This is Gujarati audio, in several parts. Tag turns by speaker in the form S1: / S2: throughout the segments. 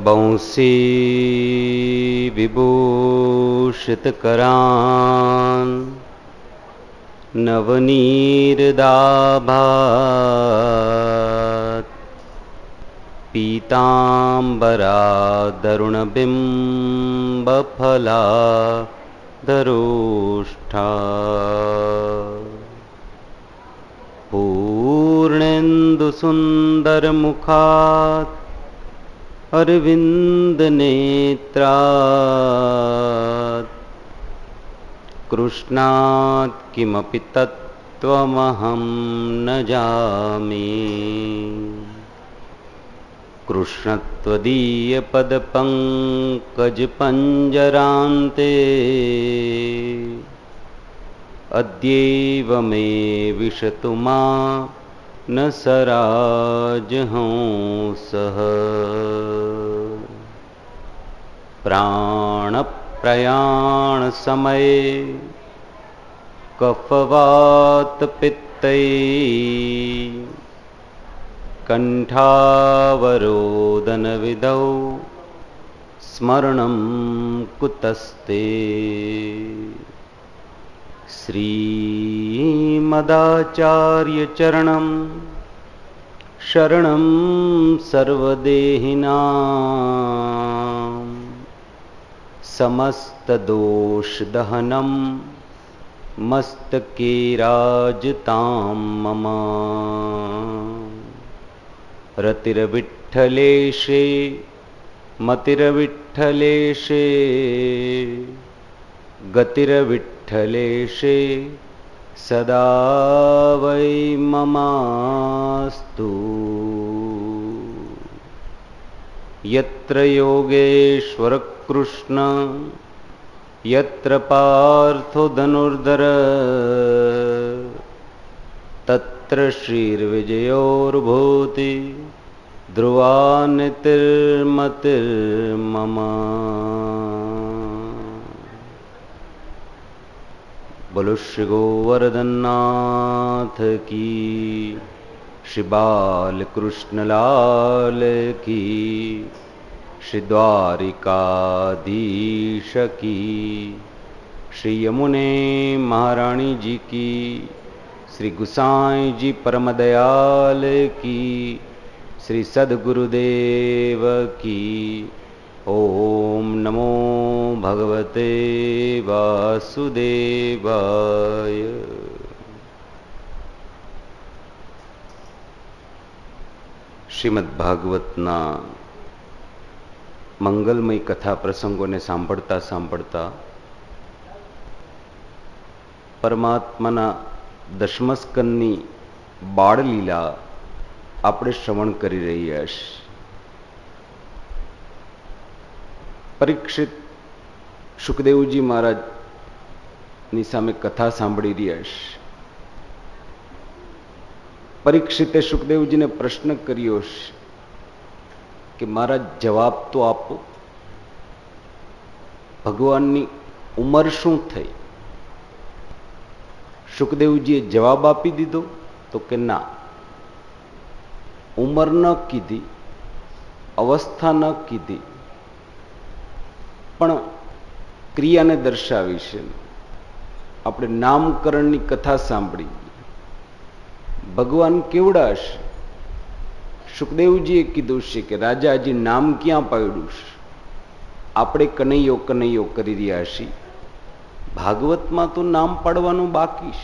S1: बंसी विभूषितकरान् नवनीरदाभात् पीताम्बरादरुणबिम्बफलाधरोष्ठा पूर्णेन्दुसुन्दरमुखात् अरविन्दनेत्रात् कृष्णात् किमपि तत्त्वमहं न जामि। कृष्णत्वदीयपदपङ्कजपञ्जरान्ते अद्यैव मे विशतु मा न सराजहंसः। प्राणप्रयाणसमये कफवातपित्तैः कण्ठावरोदनविधौ स्मरणं कुतस्ते। श्रीमदाचार्यचरणं शरणं सर्वदेहिनां समस्तदोषदहनं मस्तके राजतां मम। रतिर्विठ्ठलेशे मतिर्विठ्ठलेशे गतिर्विठ्ठलेशे सदा वै ममास्तु। यत्र योगेश्वर कृष्ण यत्र पार्थो धनुर्धर तत्र श्रीर्विजयोर्भूति ध्रुवा नीतिर्मतिर्मम। बोलो श्री गोवर्धननाथ की, श्री बालकृष्ण लाल की, श्री द्वारिकाधीश की, श्री यमुने महारानी जी की, श्री गुसाई जी परम दयाल की, श्री सद्गुरुदेव की। ओम नमो भगवते वासुदेवाय। શ્રીમદ્ભાગવતના મંગલમય કથા પ્રસંગોને સાંભળતા સાંભળતા પરમાત્માના દશમસ્કંદની બાળલીલા આપણે શ્રવણ કરી રહ્યા છીએ. પરીક્ષિત સુખદેવજી મહારાજની સામે કથા સાંભળી રહ્યા છે. પરીક્ષિતે સુખદેવજીને પ્રશ્ન કર્યો છે કે મહારાજ જવાબ તો આપો, ભગવાનની ઉંમર શું થઈ? સુખદેવજીએ જવાબ આપી દીધો તો કે ના, ઉંમર ન કીધી, અવસ્થા ન કીધી, પણ ક્રિયાને દર્શાવી છે. આપણે નામકરણની કથા સાંભળી. ભગવાન કેવડા છે? સુખદેવજીએ કીધું છે કે રાજાજી નામ ક્યાં પાડ્યું છે? આપણે કનૈયો કનૈયો કરી રહ્યા છીએ. ભાગવતમાં તો નામ પાડવાનું બાકી છે.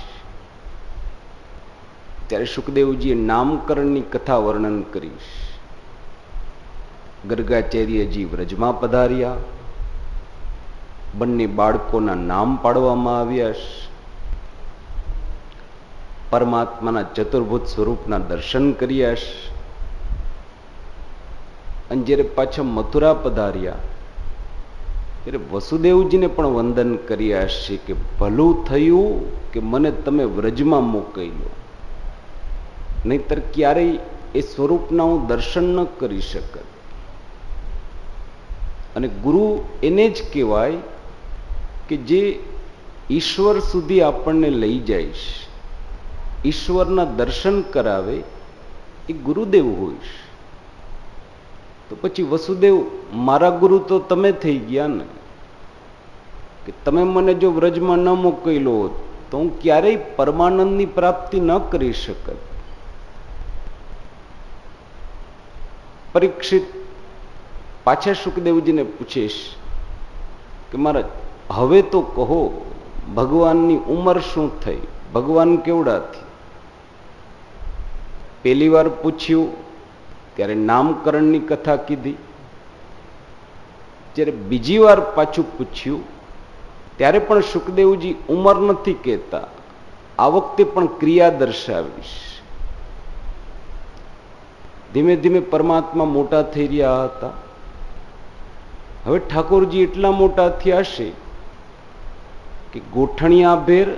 S1: ત્યારે સુખદેવજીએ નામકરણની કથા વર્ણન કરી છે. ગર્ગાચાર્યજી વ્રજમાં પધાર્યા, બંને બાળકોના નામ પાડવામાં આવ્યા છે. પરમાત્માના ચતુર્ભુજ સ્વરૂપના દર્શન કર્યા છે. અને જ્યારે પાછા મથુરા પધાર્યા ત્યારે વસુદેવજીને પણ વંદન કર્યા છે કે ભલું થયું કે મને તમે વ્રજમાં મોકલી લો, નહીતર ક્યારેય એ સ્વરૂપના હું દર્શન ન કરી શકત. અને ગુરુ એને જ કહેવાય કે જે ઈશ્વર સુધી આપણને લઈ જાય છે, ઈશ્વરના દર્શન કરાવે, એ ગુરુદેવ હોય છે. તો પછી વસુદેવ મારા ગુરુ તો તમે થઈ ગયા ને, કે તમે મને જો વ્રજમાં ન મોકલ્યો હોત તો હું ક્યારેય પરમાનંદની પ્રાપ્તિ ન કરી શકત. પરીક્ષિત પાછા સુખદેવજીને પૂછીશ કે મહારાજ હવે તો કહો ભગવાનની ઉંમર શું થઈ, ભગવાન કેવડા થી? પહેલી વાર પૂછ્યું ત્યારે નામકરણની કથા કીધી. જ્યારે બીજી વાર પાછું પૂછ્યું ત્યારે પણ સુખદેવજી ઉંમર નથી કહેતા, આ વખતે પણ ક્રિયા દર્શાવીશ. ધીમે ધીમે પરમાત્મા મોટા થઈ રહ્યા હતા. હવે ઠાકોરજી એટલા મોટા થયા હશે કે ગોઠણિયાભેર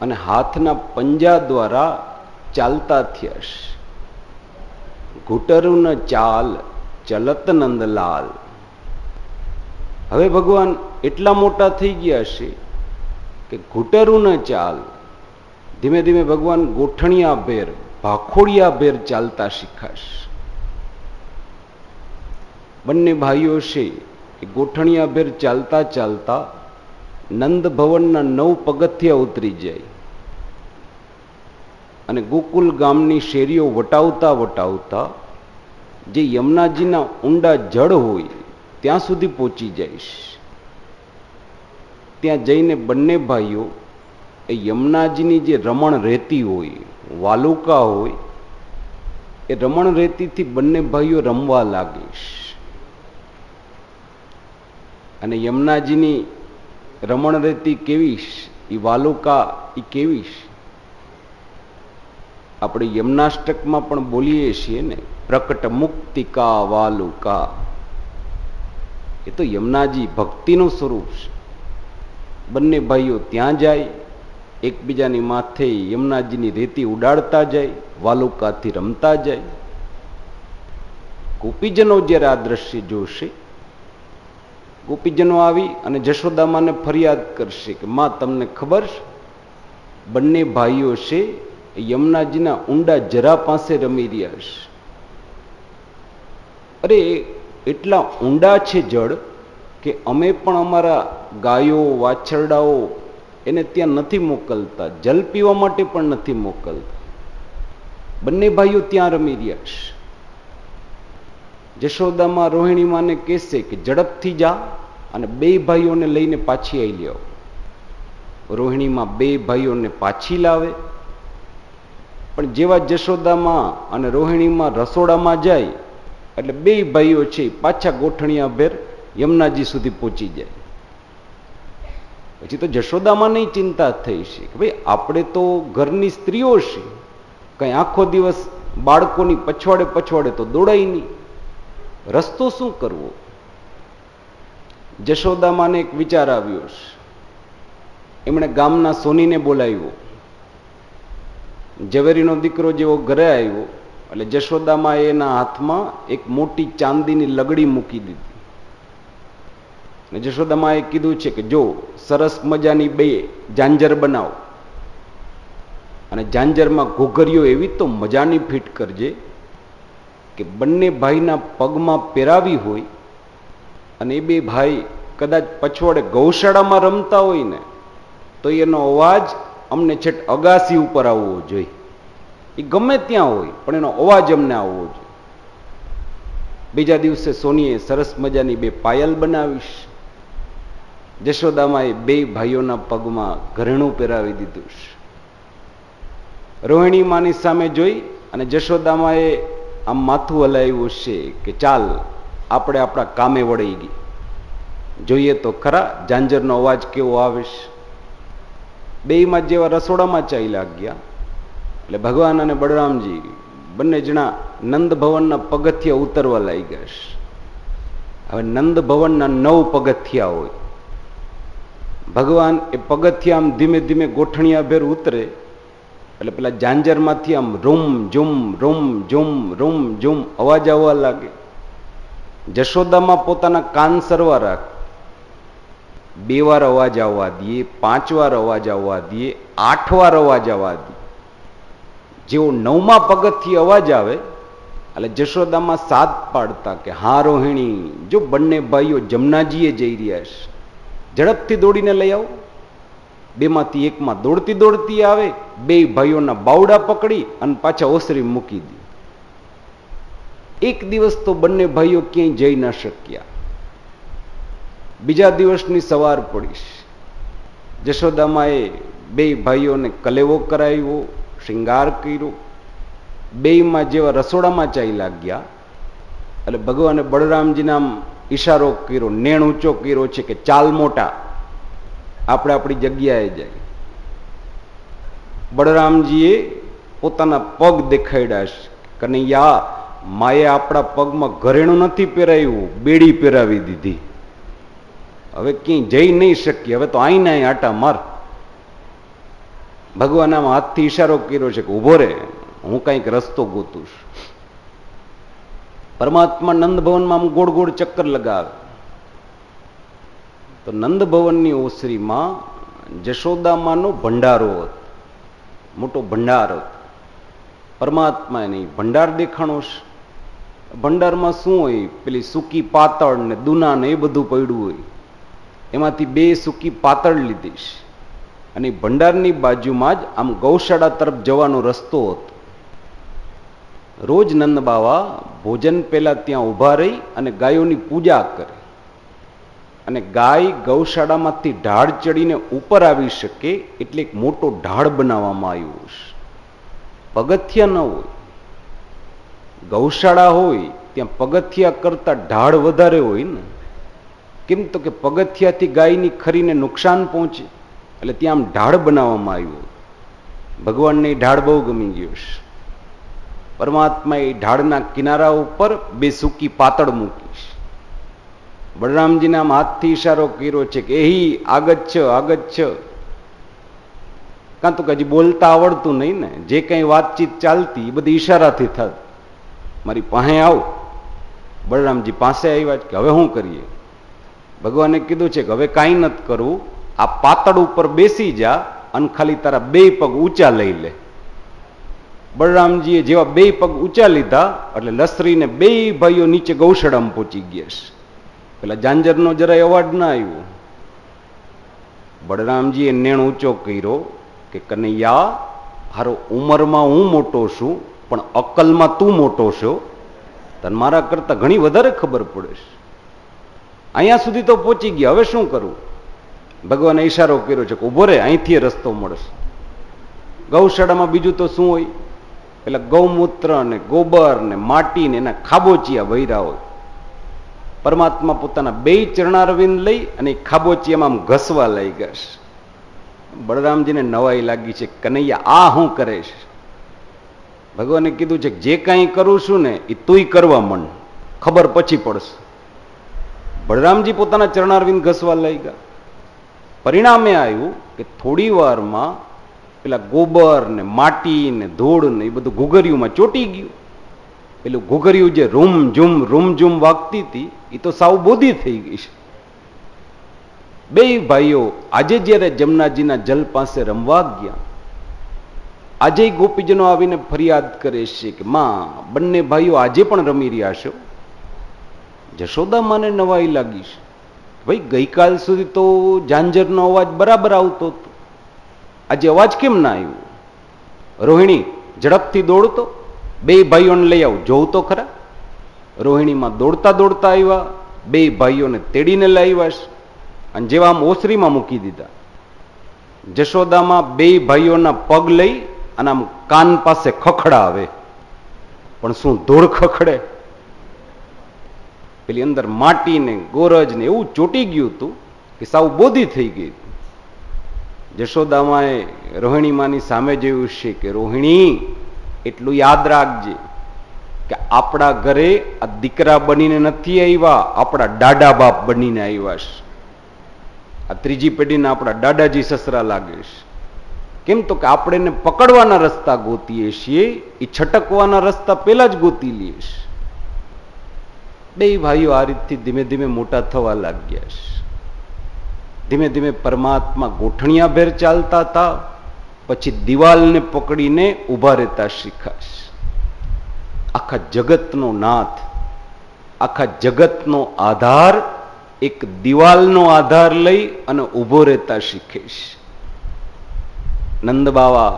S1: અને હાથના પંજા દ્વારા ચાલતા થયા હશે. ઘૂંટરું ન ચાલ ચલત નંદલાલ. હવે ભગવાન એટલા મોટા થઈ ગયા હશે કે ઘૂંટરું ન ચાલ. ધીમે ધીમે ભગવાન ગોઠણિયાભેર ભાખોડિયાભેર ચાલતા શીખાશે. બંને ભાઈઓ છે એ ગોઠણિયાભેર ચાલતા ચાલતા નંદ ભવનના 9 પગથિયા ઉતરી જાય અને ગોકુલ ગામની શેરીઓ વટાવતા વટાવતા જે યમુનાજીના ઊંડા જળ હોય ત્યાં સુધી પહોંચી જઈશ. ત્યાં જઈને બંને ભાઈઓ એ યમુનાજીની જે રમણ રેતી હોય, વાલુકા હોય, એ રમણ રેતીથી બંને ભાઈઓ રમવા લાગીશ. અને યમુનાજીની રમણ રેતી કેવીશ, એ વાલુકા એ કેવીશ. આપણે યમનાષ્ટકમાં પણ બોલીએ છીએ ને, પ્રકટ મુક્તિકા વાલુકા. એ તો યમુનાજી ભક્તિનું સ્વરૂપ છે. બંને ભાઈઓ ત્યાં જાય, એકબીજાની માથે યમુનાજીની રેતી ઉડાડતા જાય, વાલુકાથી રમતા જાય. ગોપીજનો જ્યારે આ દ્રશ્ય જોશે, ગોપીજનો આવી અને જશોદામાને ફરિયાદ કરશે કે માં તમને ખબર છે બંને ભાઈઓ છે યમુનાજીના ઊંડા જરા પાસે રમી રહ્યા છે. અરે એટલા ઊંડા છે જળ કે અમે પણ અમારા ગાયો વાછરડાઓ એને ત્યાં નથી મોકલતા, જલ પીવા માટે પણ નથી મોકલતા. બંને ભાઈઓ ત્યાં રમી રહ્યા છે. જશોદામાં રોહિણીમાને કહેશે કે ઝડપથી જા અને 2 ભાઈઓને લઈને પાછી આવી લ્યો. રોહિણીમાં 2 ભાઈઓને પાછી લાવે. પણ જેવા જશોદામાં અને રોહિણીમાં રસોડામાં જાય એટલે 2 ભાઈઓ છે પાછા ગોઠણિયાભેર યમુનાજી સુધી પહોંચી જાય. પછી તો જશોદામાં નહીં ચિંતા થઈ છે કે ભાઈ આપણે તો ઘરની સ્ત્રીઓ છે, કંઈ આખો દિવસ બાળકોની પછવાડે પછવાડે તો દોડાય નહીં, રસ્તો શું કરવો? જશોદામાને એક વિચાર આવ્યો છે. એમણે ગામના સોનીને બોલાવ્યો. ઝવેરીનો દીકરો જેવો ઘરે આવ્યો એટલે જશોદામાં એના હાથમાં એક મોટી ચાંદીની લગડી મૂકી દીધી. અને જશોદામાએ કીધું છે કે જો સરસ મજાની 2 ઝાંઝર બનાવો અને ઝાંઝરમાં ઘોઘરીઓ એવી તો મજાની ફિટ કરજે કે બંને ભાઈના પગમાં પહેરાવી હોય અને એ 2 ભાઈ કદાચ પછવાડે ગૌશાળામાં રમતા હોય ને તો એનો અવાજ અમને છેટ અગાસી ઉપર આવવો જોઈએ. એ ગમે ત્યાં હોય પણ એનો અવાજ અમને આવવો જોઈએ. બીજા દિવસે સોનીએ સરસ મજાની 2 પાયલ બનાવીશ. જશોદામાં એ 2 ભાઈઓના પગમાં ઘરેણું પહેરાવી દીધું છે. રોહિણી માની સામે જોઈ અને જશોદામાએ આમ માથું હલાવ્યું છે કે ચાલ આપણે આપણા કામે વળી ગઈ. જોઈએ તો ખરા ઝાંઝરનો અવાજ કેવો આવે છે. 2માં જેવા રસોડામાં ચાલ્યા ગયા એટલે ભગવાન અને બળરામજી બંને જણા નંદ ભવનના પગથિયા ઉતરવા લાગ્યા છે. હવે નંદ ભવનના 9 પગથિયા હોય. ભગવાન એ પગથિયા આમ ધીમે ધીમે ગોઠણિયાભેર ઉતરે એટલે પેલા ઝાંઝરમાંથી આમ રૂમ ઝુમ રૂમ ઝુમ રૂમ ઝુમ અવાજ આવવા લાગે. જશોદામાં પોતાના કાન સરવા રાખ. 2 વાર અવાજ આવવા દઈએ, 5 વાર અવાજ આવવા દઈએ, 8 વાર અવાજ આવવા દઈએ. જેવો 9મા પગથિયે અવાજ આવે એટલે જશોદામાં સાથ પાડતા કે હા રોહિણી, જો બંને ભાઈઓ જમનાજીએ જઈ રહ્યા છે, ઝડપથી દોડીને લઈ આવો. બેમાંથી એકમાં દોડતી દોડતી આવે, બે ભાઈઓના બાવડા પકડી અને પાછા ઓસરી મૂકી દી. એક દિવસ તો બંને ભાઈઓ ક્યાંય જઈ ન શક્યા. બીજા દિવસની સવાર પડીશ, જશોદામાએ બે ભાઈઓને કલેવો કરાવ્યો, શૃંગાર કર્યો. બેયમાં જેવા રસોડામાં ચાઈ લાગ્યા એટલે ભગવાને બળરામજીના ઈશારો કર્યો, નેણ ઊંચો કર્યો છે કે ચાલ મોટા, આપણે આપણી જગ્યાએ જાય. બળરામજીએ પોતાના પગ દેખાડ્યા છે. કનૈયા, માએ આપણા પગમાં ઘરેણું નથી પહેરાયું, બેડી પહેરાવી દીધી. હવે ક્યાંય જઈ નહીં શકીએ, હવે તો આઈને અહીં આટા માર. ભગવાન આમ હાથથી ઈશારો કર્યો છે કે ઉભો રહે, હું કંઈક રસ્તો ગોતું છું. પરમાત્મા નંદભવનમાં આમ ગોળ ગોળ ચક્કર લગાવે તો નંદભવનની ઓસરીમાં જશોદામાનો ભંડારો હતો, મોટો ભંડાર હતો. પરમાત્મા નહીં ભંડાર દેખાણો છે. ભંડારમાં શું હોય? પેલી સૂકી પાતળ ને દુના ને એ બધું પડ્યું હોય. એમાંથી બે સૂકી પાતળ લીધીશ અને ભંડારની બાજુમાં જ આમ ગૌશાળા તરફ જવાનો રસ્તો હતો. રોજ નંદ બાવા ભોજન પહેલા ત્યાં ઊભા રહી અને ગાયોની પૂજા કરે. અને ગાય ગૌશાળામાંથી ઢાળ ચડીને ઉપર આવી શકે એટલે એક મોટો ઢાળ બનાવવામાં આવ્યો છે. પગથિયા ન હોય, ગૌશાળા હોય ત્યાં પગથિયા કરતા ઢાળ વધારે હોય ને. કેમ તો કે પગથિયાથી ગાયની ખરીને નુકસાન પહોંચે એટલે ત્યાં આમ ઢાળ બનાવવામાં આવ્યો. ભગવાનને ઢાળ બહુ ગમી ગયો છે. પરમાત્મા એ ઢાળના કિનારા ઉપર બે સૂકી પાતળ મૂકીશ. બળરામજીને આમ હાથથી ઈશારો કર્યો છે કે એહી આગચ્છ આગચ્છ. કાં તો કે હજી બોલતા આવડતું નહીં ને, જે કંઈ વાતચીત ચાલતી એ બધી ઈશારાથી થત. મારી પાસે આવ. બળરામજી પાસે આવ્યા કે હવે શું કરીએ? ભગવાને કીધું છે કે હવે કાંઈ નથી કરવું, આ પાતળ ઉપર બેસી જા અને ખાલી તારા બે પગ ઊંચા લઈ લે. બળરામજીએ જેવા બે પગ ઊંચા લીધા એટલે લસરીને બે ભાઈઓ નીચે ગૌશાળામાં પહોંચી ગયા છે. પેલા જાંજરનો જરાય અવાજ ના આવ્યો. બળરામજીએ નેણ ઊંચો કર્યો કે કનૈયા, હારો ઉંમરમાં હું મોટો છું પણ અક્કલમાં તું મોટો છો, તને મારા કરતા ઘણી વધારે ખબર પડે છે. અહીંયા સુધી તો પહોંચી ગયા, હવે શું કરવું? ભગવાને ઈશારો કર્યો છે કે ઉભો રહે, અહીંથી રસ્તો મળશે. ગૌશાળામાં બીજું તો શું હોય? પેલા ગૌમૂત્ર ને ગોબર ને માટી ને એના ખાબોચિયા વૈરા હોય. પરમાત્મા પોતાના બે ચરણારવિંદ લઈ અને ખાબોચિયામાં આમ ઘસવા લઈ ગયા છે. બળરામજીને નવાઈ લાગી છે, કનૈયા આ શું કરે છે? ભગવાને કીધું છે કે જે કાંઈ કરું છું ને એ તુંય કરવા માંડ, ખબર પછી પડશે. બળરામજી પોતાના ચરણારવિંદ ઘસવા લઈ ગયા. પરિણામે આવ્યું કે થોડી વારમાં પેલા ગોબર ને માટી ને ધૂળ ને એ બધું ઘૂઘરિયુંમાં ચોટી ગયું. પેલું ઘૂઘરિયું જે રૂમ ઝૂમ વાગતી હતી એ તો સાવ બોધી થઈ ગઈ છે. બે ભાઈઓ આજે જ્યારે જમનાજીના જલ પાસે રમવા ગયા, આજે ગોપીજનો આવીને ફરિયાદ કરે છે કે માં, બંને ભાઈઓ આજે પણ રમી રહ્યા છો. જશોદા માને નવાઈ લાગી છે. ભાઈ ગઈકાલ સુધી તો ઝાંઝરનો અવાજ બરાબર આવતો હતો, આજે અવાજ કેમ ના આવ્યો? રોહિણી ઝડપથી દોડતો, બે ભાઈઓને લઈ આવ, જોઉં તો ખરા. રોહિણીમાં દોડતા દોડતા આવ્યા, બે ભાઈઓને તેડીને લઈ આવ્યા છે અને જેવા આમ ઓસરીમાં મૂકી દીધા. જશોદામાં બે ભાઈઓના પગ લઈ અને આમ કાન પાસે ખખડાવે, પણ શું ધૂળ ખખડે? પેલી અંદર માટી ને ગોરજ ને એવું ચોટી ગયું હતું કે સાવ બોધી થઈ ગઈ. જશોદામાએ રોહિણીમાની સામે જોયું છે કે રોહિણી, એટલું યાદ રાખજે કે આપણા ઘરે આ દીકરા બનીને નથી આવ્યા, આપણા દાદા બાપ બનીને આવ્યા છે. આ ત્રીજી પેઢીના આપણા દાદાજી સસરા લાગે છે. કેમ તો કે આપણે એને પકડવાના રસ્તા ગોતીએ છીએ, એ છટકવાના રસ્તા પેલા જ ગોતી લઈએ છીએ. બે ભાઈઓ આ રીતથી ધીમે ધીમે મોટા થવા લાગ્યા છે. ધીમે ધીમે પરમાત્મા ગોઠણિયાભેર ચાલતા હતા, પછી દિવાલને પકડીને ઊભા રહેતા શીખાશ. આખા જગતનો નાથ, આખા જગતનો આધાર, એક દિવાલનો આધાર લઈ અને ઊભો રહેતા શીખીશ. નંદ બાવા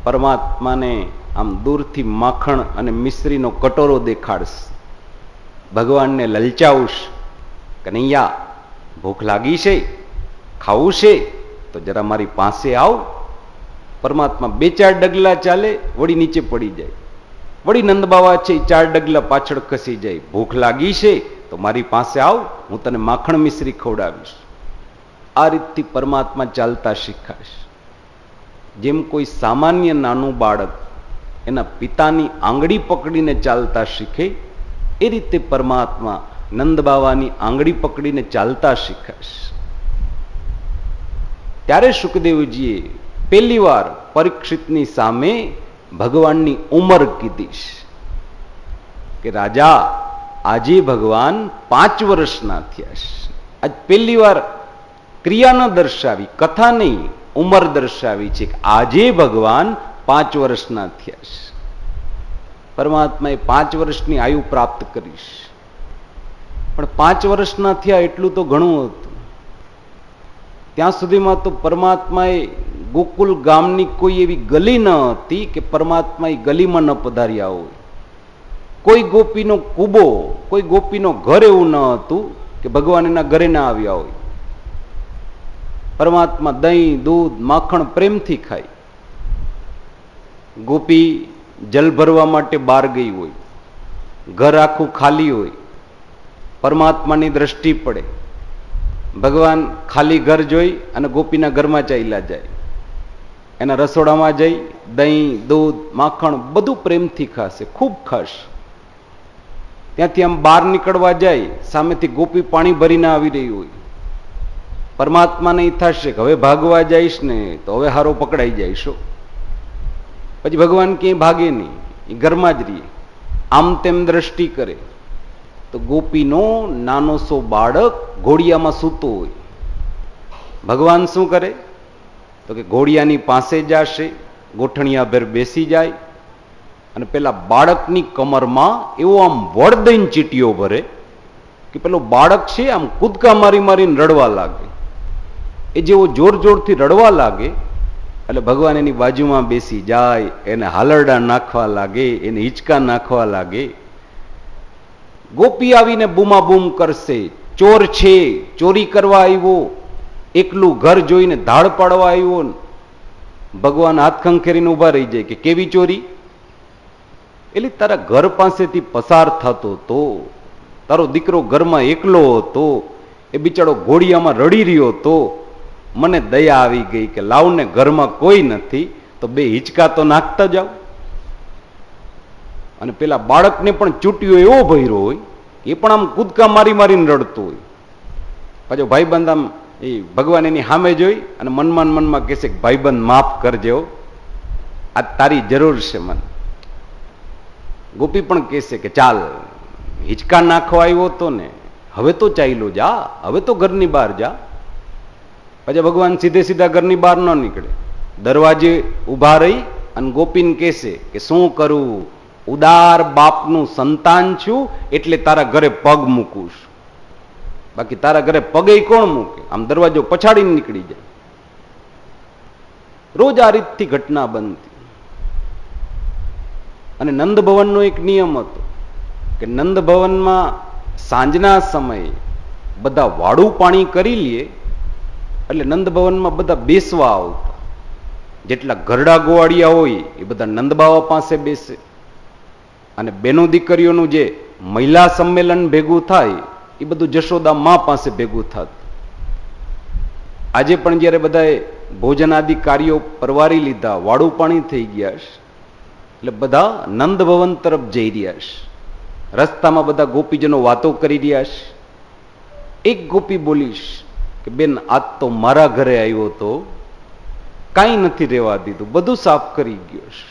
S1: પરમાત્માને આમ દૂરથી માખણ અને મિશ્રીનો કટોરો દેખાડશ, ભગવાનને લલચાવશ. કનૈયા, ભૂખ લાગી છે, ખાવું છે તો જરા મારી પાસે આવ. પરમાત્મા 2-4 ડગલા ચાલે, વળી નીચે પડી જાય. વળી નંદ બાવા છે 4 ડગલા પાછળ ખસી જાય. ભૂખ લાગી છે તો મારી પાસે આવ, હું તને માખણ મિશ્રી ખવડાવીશ. આ રીતથી પરમાત્મા ચાલતા શીખાશ. જેમ કોઈ સામાન્ય નાનું બાળક એના પિતાની આંગળી પકડીને ચાલતા શીખે, એ રીતે પરમાત્મા નંદ બાવાની આંગળી પકડીને ચાલતા શીખાશ. ત્યારે સુખદેવજીએ પહેલી વાર પરીક્ષિતની સામે ભગવાનની ઉંમર કીધીશ કે રાજા, આજે ભગવાન 5 વર્ષના થયા છે. આજ પહેલી વાર ક્રિયા ન દર્શાવી, કથા નહીં, ઉંમર દર્શાવી છે કે આજે ભગવાન 5 વર્ષના થયા છે. પરમાત્માએ 5 વર્ષની આયુ પ્રાપ્ત કરીશ. પણ 5 વર્ષના થયા એટલું તો ઘણું હતું. ત્યાં સુધીમાં તો પરમાત્માએ ગોકુલ ગામની કોઈ એવી ગલી ન હતી કે પરમાત્મા એ ગલીમાં ન પધાર્યા હોય. કોઈ ગોપીનો કૂબો, કોઈ ગોપીનો ઘર એવું ન હતું કે ભગવાન એના ઘરે ના આવ્યા હોય. પરમાત્મા દહીં, દૂધ, માખણ પ્રેમથી ખાય. ગોપી જલ ભરવા માટે બહાર ગઈ હોય, ઘર આખું ખાલી હોય, પરમાત્માની દ્રષ્ટિ પડે, ભગવાન ખાલી ઘર જોઈ અને ગોપીના ઘરમાં ચાલ્યા જાય. એના રસોડામાં જઈ દહીં, દૂધ, માખણ બધું પ્રેમથી ખાશે, ખૂબ ખાશે. ત્યાંથી આમ બહાર નીકળવા જાય, સામેથી ગોપી પાણી ભરીને આવી રહી હોય. પરમાત્માને એ થશે કે હવે ભાગવા જઈશ ને તો હવે હારો પકડાઈ જઈશો. પછી ભગવાન ક્યાંય ભાગે નહીં, એ ઘરમાં જ રહીએ. આમ તેમ દ્રષ્ટિ કરે તો ગોપીનો નાનો સો બાળક ઘોડિયામાં સૂતો હોય. ભગવાન શું કરે તો કે ઘોડિયાની પાસે જશે, ગોઠણિયા ભેર બેસી જાય અને પેલા બાળકની કમરમાં એવો આમ વળ દઈને ચીટીઓ ભરે કે પેલો બાળક છે આમ કૂદકા મારી મારીને રડવા લાગે. એ જેવો જોર જોરથી રડવા લાગે એટલે ભગવાન એની બાજુમાં બેસી જાય, એને હાલરડા નાખવા લાગે, એને હિંચકા નાખવા લાગે. ગોપી આવીને બૂમાબૂમ કરશે, ચોર છે, ચોરી કરવા આવ્યો, એકલું ઘર જોઈને ધાડ પાડવા આવ્યો. ભગવાન હાથ ખંખેરીને ઉભા રહી જાય કે કેવી ચોરી? એટલે તારા ઘર પાસેથી પસાર થતો તો, તારો દીકરો ઘરમાં એકલો હતો, એ બિચારો ઘોડિયામાં રડી રહ્યો હતો, મને દયા આવી ગઈ કે લાવને ઘરમાં કોઈ નથી તો 2 હિંચકા તો નાખતા જાવ. અને પેલા બાળકને પણ ચૂંટ્યો એવો ભર્યો હોય કે એ પણ આમ કૂદકા મારી મારીને રડતો હોય. પાછો ભાઈબંધ આમ એ ભગવાન એની સામે જોઈ અને મનમાં કહેશે કે ભાઈબંધ માફ કરજો, આ તારી જરૂર છે મને. ગોપી પણ કહેશે કે ચાલ, હિંચકા નાખવા આવ્યો તો ને, હવે તો ચાલ્યો જા, હવે તો ઘરની બહાર જા. પછી ભગવાન સીધે સીધા ઘરની બહાર ન નીકળે, દરવાજે ઊભા રહી અને ગોપીને કહેશે કે શું કરું, ઉદાર બાપનું સંતાન છું એટલે તારા ઘરે પગ મૂકું છું, બાકી તારા ઘરે પગે કોણ મૂકે? આમ દરવાજો પછાડીને નીકળી જાય. રોજ આ રીતથી ઘટના બનતી. અને નંદ ભવનનો એક નિયમ હતો કે નંદ ભવનમાં સાંજના સમયે બધા વાડું પાણી કરી લે એટલે નંદ ભવનમાં બધા બેસવા આવતા. જેટલા ઘરડા ગોવાળિયા હોય એ બધા નંદ બાવા પાસે બેસે. અને બેનો દીકરીઓનું જે મહિલા સંમેલન ભેગું થાય એ બધું જશોદા મા પાસે ભેગું થતું. આજે પણ જયારે બધાએ ભોજન આદિ કાર્યો પરવારી લીધા, વાડું પાણી થઈ ગયા છે, એટલે બધા નંદ ભવન તરફ જઈ રહ્યા છે. રસ્તામાં બધા ગોપીજનો વાતો કરી રહ્યા છે. એક ગોપી બોલીશ કે બેન, આજ તો મારા ઘરે આવ્યો તો કાંઈ નથી રહેવા દીધું, બધું સાફ કરી ગયો છે.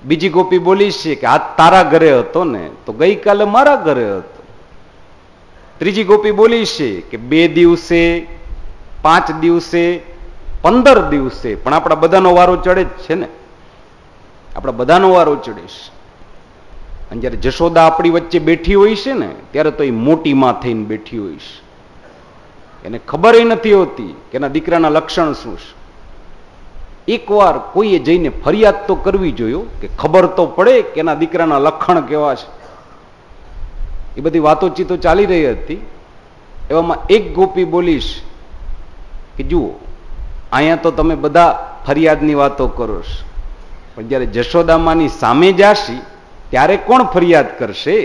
S1: બીજી ગોપી બોલીશ છે કે આજ તારા ઘરે હતો ને તો ગઈકાલે મારા ઘરે હતો. ત્રીજી ગોપી બોલીશ છે કે 2 દિવસે, 5 દિવસે, 15 દિવસે, પણ આપણા બધાનો વારો ચડે જ છે ને, આપણા બધાનો વારો ચડે છે. અને જયારે જશોદા આપણી વચ્ચે બેઠી હોય છે ને ત્યારે તો એ મોટી માં થઈને બેઠી હોય છે. એને ખબર નથી હોતી કે એના દીકરાના લક્ષણ શું છે. એકવાર કોઈએ જઈને ફરિયાદ તો કરવી જોઈએ કે ખબર તો પડે કે એના દીકરાના લક્ષણ કેવા છે. એ બધી વાતોચીતો ચાલી રહી હતી. એવામાં એક ગોપી બોલીશ કે જુઓ, અહીંયા તો તમે બધા ફરિયાદની વાતો કરો છો, પણ જયારે જશોદામાની સામે જાશી ત્યારે કોણ ફરિયાદ કરશે?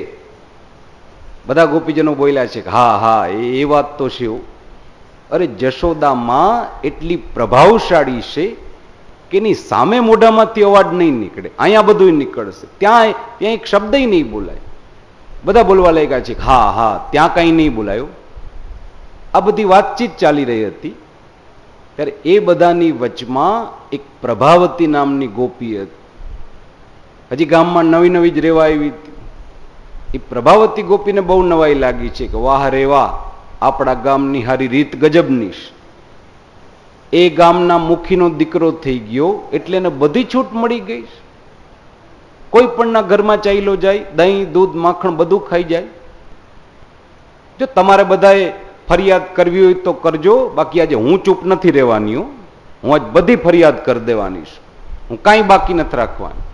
S1: બધા ગોપીજનો બોલ્યા છે કે હા હા એ વાત તો છે. અરે જશોદામાં એટલી પ્રભાવશાળી છે કે એની સામે મોઢામાંથી અવાજ નહીં નીકળે, અહીંયા બધું નીકળશે, ત્યાં એક શબ્દ નહીં બોલાય. બધા બોલવા લાગ્યા છે હા હા ત્યાં કઈ નહીં બોલાયું. આ બધી વાતચીત ચાલી રહી હતી ત્યારે એ બધાની વચમાં એક પ્રભાવતી નામની ગોપી હતી. હજી ગામમાં નવી નવી જ રેવા આવી હતી. એ પ્રભાવતી ગોપીને બહુ નવાઈ લાગી છે કે વાહ રે વાહ, આપણા ગામની હારી રીત ગજબની. એ ગામના મુખીનો દીકરો થઈ ગયો એટલે એને બધી છૂટ મળી ગઈ. કોઈ પણના ઘરમાં ચાલ્યો જાય, દહીં દૂધ માખણ બધું ખાઈ જાય. જો તમારે બધાએ ફરિયાદ કરવી હોય તો કરજો, બાકી આજે હું ચૂપ નથી રહેવાની. હું આજ બધી ફરિયાદ કરી દેવાની છું, હું કાંઈ બાકી નથી રાખવાની.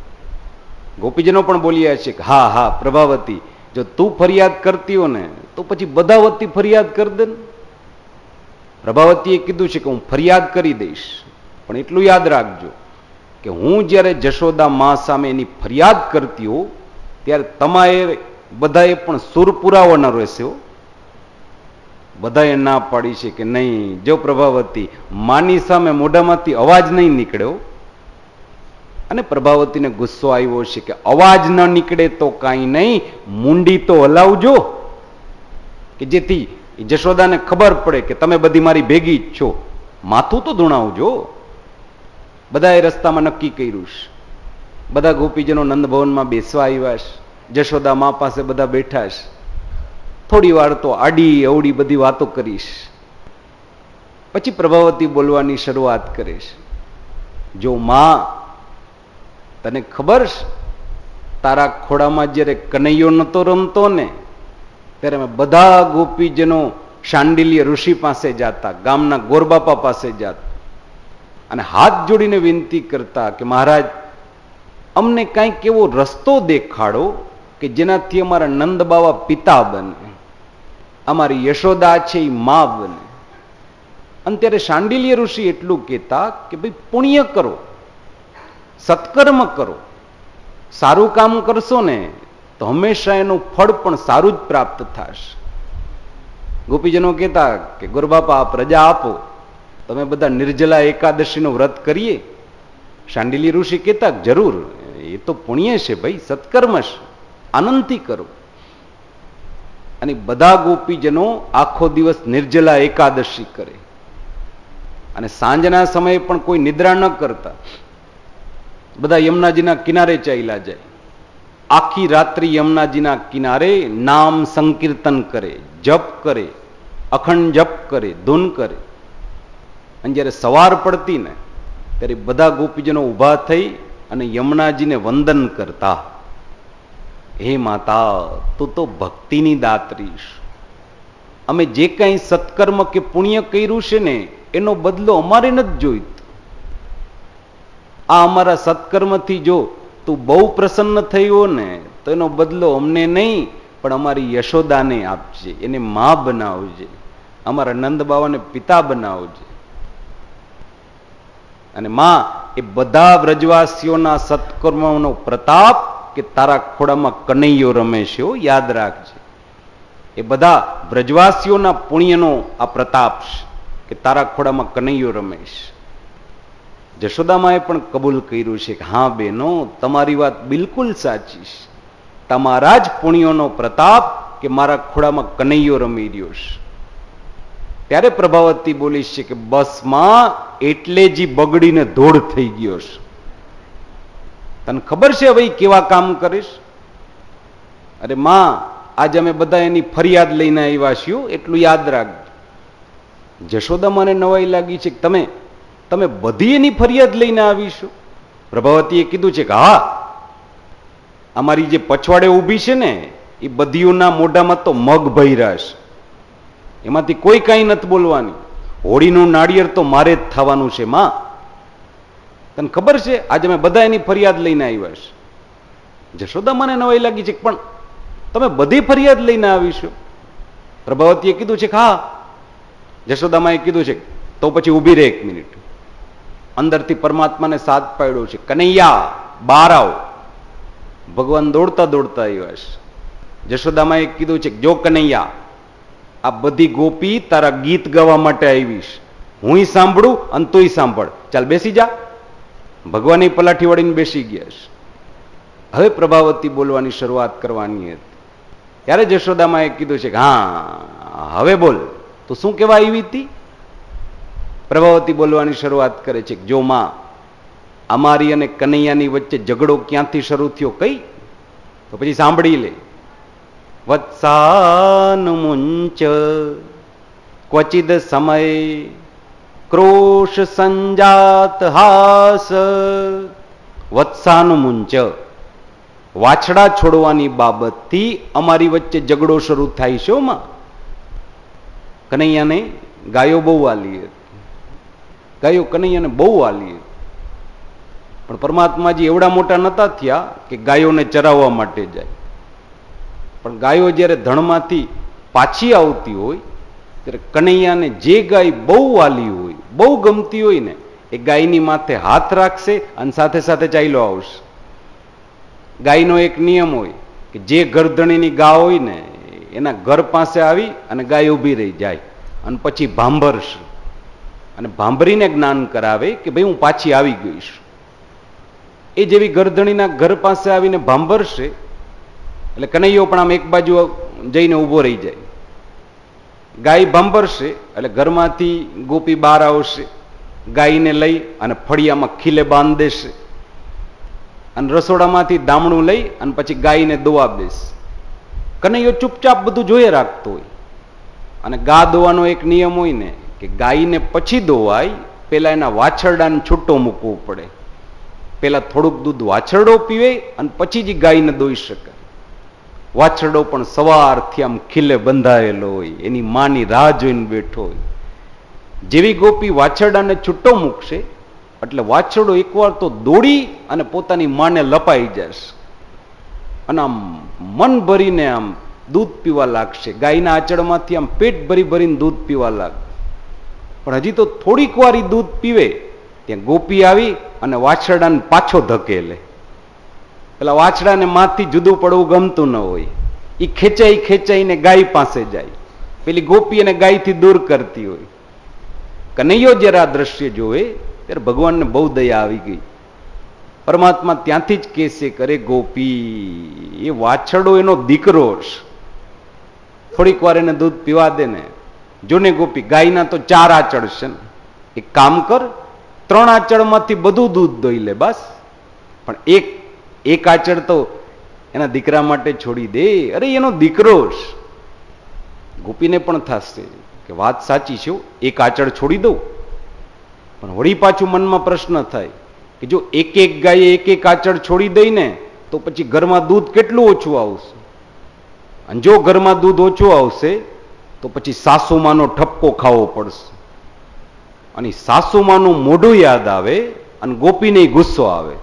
S1: ગોપીજનો પણ બોલ્યા છે કે હા હા પ્રભાવતી, જો તું ફરિયાદ કરતી હો ને તો પછી બધા વતી ફરિયાદ કરી દે. પ્રભાવતીએ કીધું છે કે હું ફરિયાદ કરી દઈશ, પણ એટલું યાદ રાખજો કે હું જ્યારે જશોદા મા સામે એની ફરિયાદ કરતી હોઉં ત્યારે તમારે બધાએ પણ સુર પુરાવાના રહેશે. બધાએ ના પાડી છે કે નહીં, જો પ્રભાવતી માની સામે મોઢામાંથી અવાજ નહીં નીકળ્યો. અને પ્રભાવતીને ગુસ્સો આવ્યો છે કે અવાજ ન નીકળે તો કાંઈ નહીં, મુંડી તો હલાવજો કે જેથી જશોદાને ખબર પડે કે તમે બધી મારી ભેગી જ છો, માથું તો ધૂણાવજો. બધાએ રસ્તામાં નક્કી કર્યું છે. બધા ગોપીજનો નંદભવનમાં બેસવા આવ્યા છે. જશોદા મા પાસે બધા બેઠા છે. થોડી વાર તો આડી અવડી બધી વાતો કરીશ. પછી પ્રભાવતી બોલવાની શરૂઆત કરે છે. જો માં, તને ખબર છે તારા ખોડામાં જ્યારે કનૈયો નતો રમતો ને ત્યારે અમે બધા ગોપીજનો શાંડિલ્ય ઋષિ પાસે જાતા, ગામના ગોરબાપા પાસે જાતા અને હાથ જોડીને વિનંતી કરતા કે મહારાજ અમને કાંઈક એવો રસ્તો દેખાડો કે જેનાથી અમારા નંદ બાવા પિતા બને, અમારી યશોદા છે એ મા બને. અને ત્યારે શાંડિલ્ય ઋષિ એટલું કહેતા કે ભાઈ પુણ્ય કરો, સત્કર્મ કરો, સારું કામ કરશો ને તો હંમેશા એનું ફળ પણ સારું જ પ્રાપ્ત થશે. ગોપીજનો કહેતા કે ગુરુબાપા આપ રજા આપો, તમે બધા નિર્જલા એકાદશીનું વ્રત કરીએ. શાંડિલ્ય ઋષિ કહેતા જરૂર, એ તો પુણ્ય છે ભાઈ, સત્કર્મ છે, આનંદથી કરો. અને બધા ગોપીજનો આખો દિવસ નિર્જલા એકાદશી કરે અને સાંજના સમયે પણ કોઈ નિદ્રા ન કરતા. બધા યમુનાજીના કિનારે ચાલ્યા જાય. આખી રાત્રિ યમુનાજીના કિનારે નામ સંકીર્તન કરે, જપ કરે, અખંડ જપ કરે, ધૂન કરે. અને જ્યારે સવાર પડતી ને ત્યારે બધા ગોપીજનો ઊભા થઈ અને યમુનાજીને વંદન કરતા. હે માતા, તું તો ભક્તિની દાત્રી છે. અમે જે કંઈ સત્કર્મ કે પુણ્ય કર્યું છે ને એનો બદલો અમારે નથી જોઈતો. આ અમારા સત્કર્મથી જો તું બહુ પ્રસન્ન થયો ને તો એનો બદલો અમને નહીં પણ અમારી યશોદાને આપજે, એને મા બનાવજે, અમારા નંદ બાવાને પિતા બનાવજે. અને મા, એ બધા વ્રજવાસીઓના સત્કર્મનો પ્રતાપ કે તારા ખોડામાં કનૈયો રમે છે, યાદ રાખજે. એ બધા વ્રજવાસીઓના પુણ્યનો આ પ્રતાપ છે કે તારા ખોડામાં કનૈયો રમે છે. જશોદામાએ પણ કબૂલ કર્યું છે કે હા બેનો, તમારી વાત બિલકુલ સાચી છે. તમારા જ પુણ્યોનો પ્રતાપ કે મારા ખોડામાં કનૈયો રમી રહ્યો છે. ત્યારે પ્રભાવતી બોલી છે કે બસ માં, એટલે જ બગડીને ધોળ થઈ ગયો છે. તને ખબર છે હવે કેવા કામ કરીશ? અરે માં, આજે અમે બધા એની ફરિયાદ લઈને આવ્યા છીએ, એટલું યાદ રાખજો. જશોદામાને નવાઈ લાગી છે કે તમે બધી એની ફરિયાદ લઈને આવીશું? પ્રભાવતીએ કીધું છે કે હા, અમારી જે પછવાડે ઊભી છે ને એ બધીઓના મોઢામાં તો મગ ભર્યા છે, એમાંથી કોઈ કાંઈ નથી બોલવાની. હોળીનું નાળિયેર તો મારે જ થવાનું છે માં. તને ખબર છે આજે અમે બધા એની ફરિયાદ લઈને આવ્યા છે. જશોદા મને નવાઈ લાગી છે, પણ તમે બધી ફરિયાદ લઈને આવીશો? પ્રભાવતીએ કીધું છે કે હા. જશોદામાએ કીધું છે તો પછી ઊભી રહે 1 મિનિટ. અંદરથી પરમાત્માને સાથ પાડ્યો છે, કનૈયા બહાર આવ. ભગવાન દોડતા દોડતા આવ્યા છે. જશોદામાએ કીધું છે જો કનૈયા, આ બધી ગોપી તારા ગીત ગાવા માટે આવીશ, હું સાંભળું અને તુંય સાંભળ, ચાલ બેસી જા. ભગવાન પલાઠી વાળીને બેસી ગયા છે. હવે પ્રભાવતી બોલવાની શરૂઆત કરવાની હતી ત્યારે જશોદામાએ કીધું છે કે હા હવે બોલ, તો શું કહેવા આવી હતી? પ્રભાવતી બોલવાની શરૂઆત કરે છે, જો માં, અમારી અને કનૈયાની વચ્ચે ઝઘડો ક્યાંથી શરૂ થયો કઈ? તો પછી સાંભળી લે. વત્સાનુમુંચ ક્વચિદ સમય ક્રોશ સંજાત હાસ. વત્સાનુમુંચ, વાછડા છોડવાની બાબતથી અમારી વચ્ચે ઝઘડો શરૂ થાય છે. માં, કનૈયાને ગાયો બહુ વાલી હતી, ગાયો કનૈયાને બહુ વાલી હતી. પણ પરમાત્માજી એવડા મોટા નતા થયા કે ગાયોને ચરાવવા માટે જાય. પણ ગાયો જ્યારે ધણમાંથી પાછી આવતી હોય ત્યારે કનૈયાને જે ગાય બહુ વાલી હોય, બહુ ગમતી હોય ને, એ ગાયની માથે હાથ રાખશે અને સાથે સાથે ચાલ્યો આવશે. ગાયનો એક નિયમ હોય કે જે ગરધણીની ગા હોય ને એના ઘર પાસે આવી અને ગાય ઊભી રહી જાય અને પછી ભાંભરશે અને ભાંભરીને જ્ઞાન કરાવે કે ભાઈ હું પાછી આવી ગઈશ. એ જેવી ગરધણીના ઘર પાસે આવીને ભાંભરશે એટલે કનૈયો પણ આમ એક બાજુ જઈને ઊભો રહી જાય. ગાય ભાંભરશે એટલે ઘરમાંથી ગોપી બહાર આવશે, ગાયને લઈ અને ફળિયામાં ખીલે બાંધ દેશે અને રસોડામાંથી દામણું લઈ અને પછી ગાયને દોવા દેશે. કનૈયો ચૂપચાપ બધું જોઈએ રાખતો હોય. અને ગા દોવાનો એક નિયમ હોય ને કે ગાયને પછી દોવાય, પેલા એના વાછરડાને છૂટો મૂકવો પડે. પેલા થોડુંક દૂધ વાછરડો પીવે અને પછી જ ગાયને દોઈ શકે. વાછરડો પણ સવારથી આમ ખીલે બંધાયેલો હોય, એની માની રાહ જોઈને બેઠો હોય. જેવી ગોપી વાછરડાને છૂટો મૂકશે એટલે વાછરડો એકવાર તો દોડી અને પોતાની માને લપાઈ જશે અને આમ મન ભરીને આમ દૂધ પીવા લાગશે. ગાયના આંચળમાંથી આમ પેટ ભરી ભરીને દૂધ પીવા લાગે. પણ હજી તો થોડીક વાર દૂધ પીવે ત્યાં ગોપી આવી અને વાછરડાને પાછો ધકેલે. પેલા વાછડાને માથી જુદું પડવું ગમતું ન હોય, એ ખેંચાઈ ખેંચાઈને ગાય પાસે જાય, પેલી ગોપી અને ગાયથી દૂર કરતી હોય. કનૈયો જ્યારે આ દ્રશ્ય જોવે ત્યારે ભગવાનને બહુ દયા આવી ગઈ. પરમાત્મા ત્યાંથી જ કહેશે કરે ગોપી, એ વાછરડો એનો દીકરો છે, થોડીક વાર એને દૂધ પીવા દે ને. જોને ગોપી, ગાયના તો 4 આંચળ છે ને, એક કામ કર, 3 આંચળમાંથી બધું દૂધ દોઈ લે બસ, પણ એક આંચળ તો એના દીકરા માટે છોડી દે. અરે એનો દીકરો છે. ગોપીને પણ થશે કે વાત સાચી છે, એક આંચળ છોડી દઉં. પણ વળી પાછું મનમાં પ્રશ્ન થાય કે જો એક એક ગાયે એક એક આંચળ છોડી દઈ ને તો પછી ઘરમાં દૂધ કેટલું ઓછું આવશે. અને જો ઘરમાં દૂધ ઓછું આવશે તો પછી સાસુમાનો ઠપકો ખાવો પડશે. અને સાસુમાનું મોઢું યાદ આવે અને ગોપીને ગુસ્સો આવે.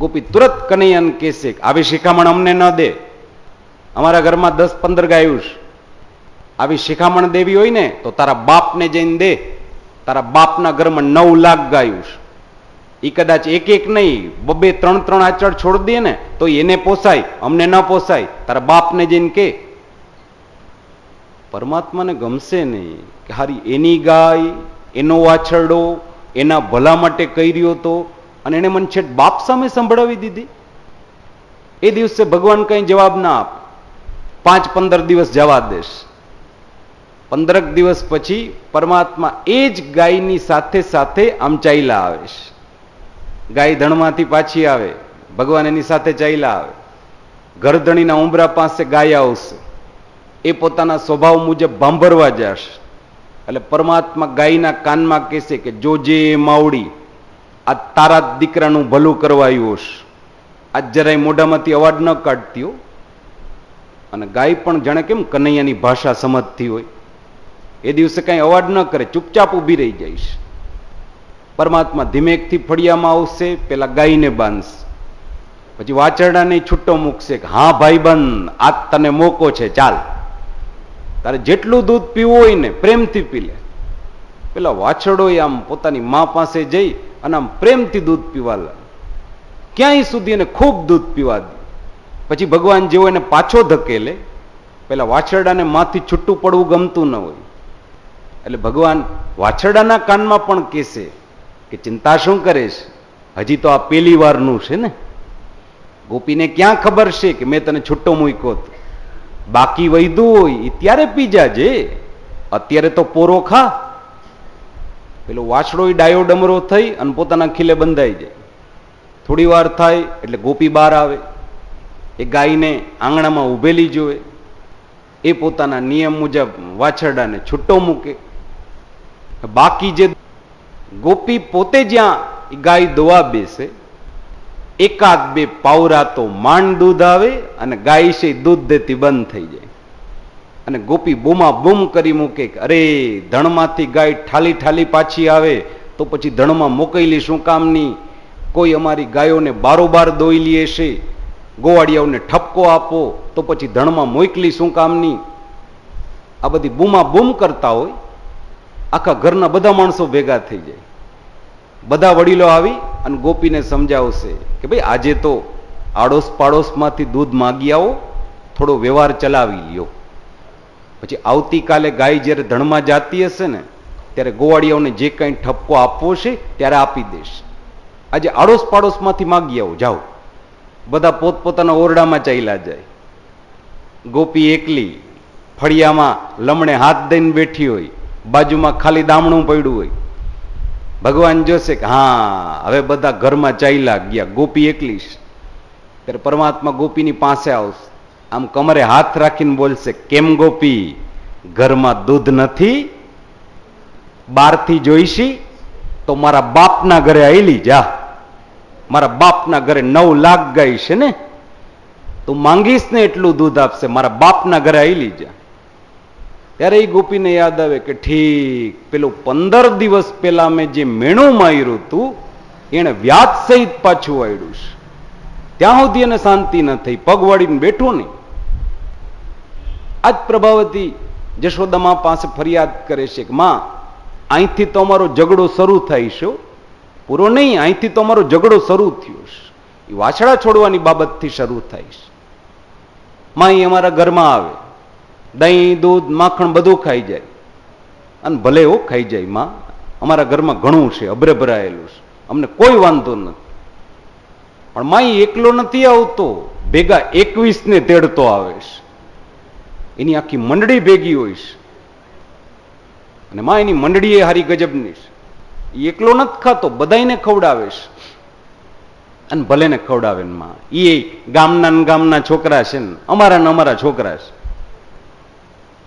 S1: ગોપી તુરત કનૈયાને કહેશે આવી શિખામણ અમને ન દે, અમારા ઘરમાં 10-15 ગાયું છે, આવી શિખામણ દેવી હોય ને તો તારા બાપને જઈને દે. તારા બાપના ઘરમાં 9 લાખ ગાયું છે, એ કદાચ એક એક નહીં 2-3 આંચળ છોડ દે ને તો એને પોસાય, અમને ન પોસાય, તારા બાપને જઈને કે. પરમાત્માને ગમશે નહીં કે હારી એની ગાય, એનો વાછરડો, એના ભલા માટે કહી રહ્યો હતો અને એને મને છેટ બાપ સામે સંભળાવી દીધી. એ દિવસે ભગવાન કઈ જવાબ ના આપે, 5-15 દિવસ જવા દેશ. 15 દિવસ પછી પરમાત્મા એ જ ગાયની સાથે સાથે આમ ચાલ્યા આવે છે. ગાય ધણમાંથી પાછી આવે, ભગવાન એની સાથે ચાલ્યા આવે. ગરધણીના ઉંબરા પાસે ગાય આવશે, એ પોતાના સ્વભાવ મુજબ ભાંભરવા જશે. એટલે પરમાત્મા ગાયના કાનમાં કહેશે કે જોજે માવડી, આ તારા દીકરાનું ભલું કરવાયું હશે. આજ જરાય મોઢામાંથી અવાજ ન કાઢતી હો. અને ગાય પણ જાણે કેમ કનૈયાની ભાષા સમજતી હોય, એ દિવસે કઈ અવાજ ન કરે, ચૂપચાપ ઊભી રહી જઈશ. પરમાત્મા ધીમેકથી ફળિયામાં આવશે, પેલા ગાયને બાંધશે, પછી વાછરડાને છૂટો મૂકશે કે હા ભાઈબંધ, આજ તને મોકો છે, ચાલ તારે જેટલું દૂધ પીવું હોય ને પ્રેમથી પી લે. પેલા વાછરડો આમ પોતાની મા પાસે જઈ અને આમ પ્રેમથી દૂધ પીવા લાગે, ક્યાંય સુધી એને ખૂબ દૂધ પીવા દે. પછી ભગવાન જેવો એને પાછો ધકેલે, પેલા વાછરડાને માંથી છૂટું પડવું ગમતું ન હોય, એટલે ભગવાન વાછરડાના કાનમાં પણ કહેશે કે ચિંતા શું કરે છે, હજી તો આ પહેલી વારનું છે ને. ગોપીને ક્યાં ખબર છે કે મેં તને છૂટો મૂક્યો હતો, બાકી વૈધું હોય એ ત્યારે પી જાજે, અત્યારે તો પોરો ખા. પેલો વાછડો ડાયો ડમરો થઈ અને પોતાના ખીલે બંધાઈ જાય. થોડી વાર થાય એટલે ગોપી બહાર આવે, એ ગાયને આંગણામાં ઉભેલી જોવે, એ પોતાના નિયમ મુજબ વાછરડાને છૂટો મૂકે. બાકી જે ગોપી પોતે જ્યાં ગાય દોવા બેસે, એકાદ બે પાવરા તો માંડ દૂધ આવે અને ગાય છે દૂધ દેતી બંધ થઈ જાય. અને ગોપી બૂમા બૂમ કરી મૂકે કે અરે ધણમાંથી ગાય ઠાલી ઠાલી પાછી આવે તો પછી ધણમાં મોકલી શું કામની, કોઈ અમારી ગાયોને બારોબાર દોઈ લે છે, ગોવાળિયાઓને ઠપકો આપો તો પછી ધણમાં મોકલી શું કામની. આ બધી બૂમા બૂમ કરતા હોય, આખા ઘરના બધા માણસો ભેગા થઈ જાય, બધા વડીલો આવી અને ગોપીને સમજાવશે કે ભાઈ આજે તો આડોશ પાડોશમાંથી દૂધ માગી આવો, થોડો વ્યવહાર ચલાવી લ્યો. પછી આવતીકાલે ગાય જ્યારે ધણમાં જાતી હશે ને ત્યારે ગોવાળિયાઓને જે કંઈ ઠપકો આપવો છે ત્યારે આપી દેશે. આજે આડોશ પાડોશમાંથી માગી આવો, જાઓ. બધા પોતપોતાના ઓરડામાં ચાલ્યા જાય. ગોપી એકલી ફળિયામાં લમણે હાથ દઈને બેઠી હોય, બાજુમાં ખાલી દામણું પડ્યું હોય. ભગવાન જોશે કે હા હવે બધા ઘરમાં ચાલ્યા ગયા, ગોપી એકલી છે. ત્યારે પરમાત્મા ગોપીની પાસે આવશે, આમ કમરે હાથ રાખીને બોલશે, કેમ ગોપી ઘરમાં દૂધ નથી? બહારથી જોઈશી તો મારા બાપના ઘરે આવેલી જા, મારા બાપના ઘરે 9 લાખ ગાય છે ને, તું માંગીશ ને એટલું દૂધ આપશે, મારા બાપના ઘરે આવેલી જા. ત્યારે એ ગોપીને યાદ આવે કે ઠીક પેલું 15 દિવસ પહેલા મેં જે મેણું માર્યું હતું એને વ્યાજ સહિત પાછું વાળ્યું છે. ત્યાં સુધી એને શાંતિ ન થઈ, પગ વાળીને બેઠો નહીં. આજ પ્રભાવતી જશોદામાં પાસે ફરિયાદ કરે છે કે માં અહીંથી તો અમારો ઝઘડો શરૂ થાય છે, પૂરો નહીં, અહીંથી તો અમારો ઝઘડો શરૂ થયો છે, એ વાછડા છોડવાની બાબતથી શરૂ થાય છે. માં એ અમારા ઘરમાં આવે, દહીં દૂધ માખણ બધું ખાઈ જાય, અને ભલે એવો ખાઈ જાય, માં અમારા ઘરમાં ઘણું છે, અભરે ભરાયેલું છે, અમને કોઈ વાંધો નથી. પણ માં એકલો નથી આવતો, ભેગા 21 ને તેડતો આવે છે, એની આખી મંડળી ભેગી હોય છે. અને માં એની મંડળી એ હારી ગજબની છે, એ એકલો નથી ખાતો, બધાને ખવડાવે છે. અને ભલે ને ખવડાવે ને માં, એ ગામના છોકરા છે ને અમારા છોકરા છે.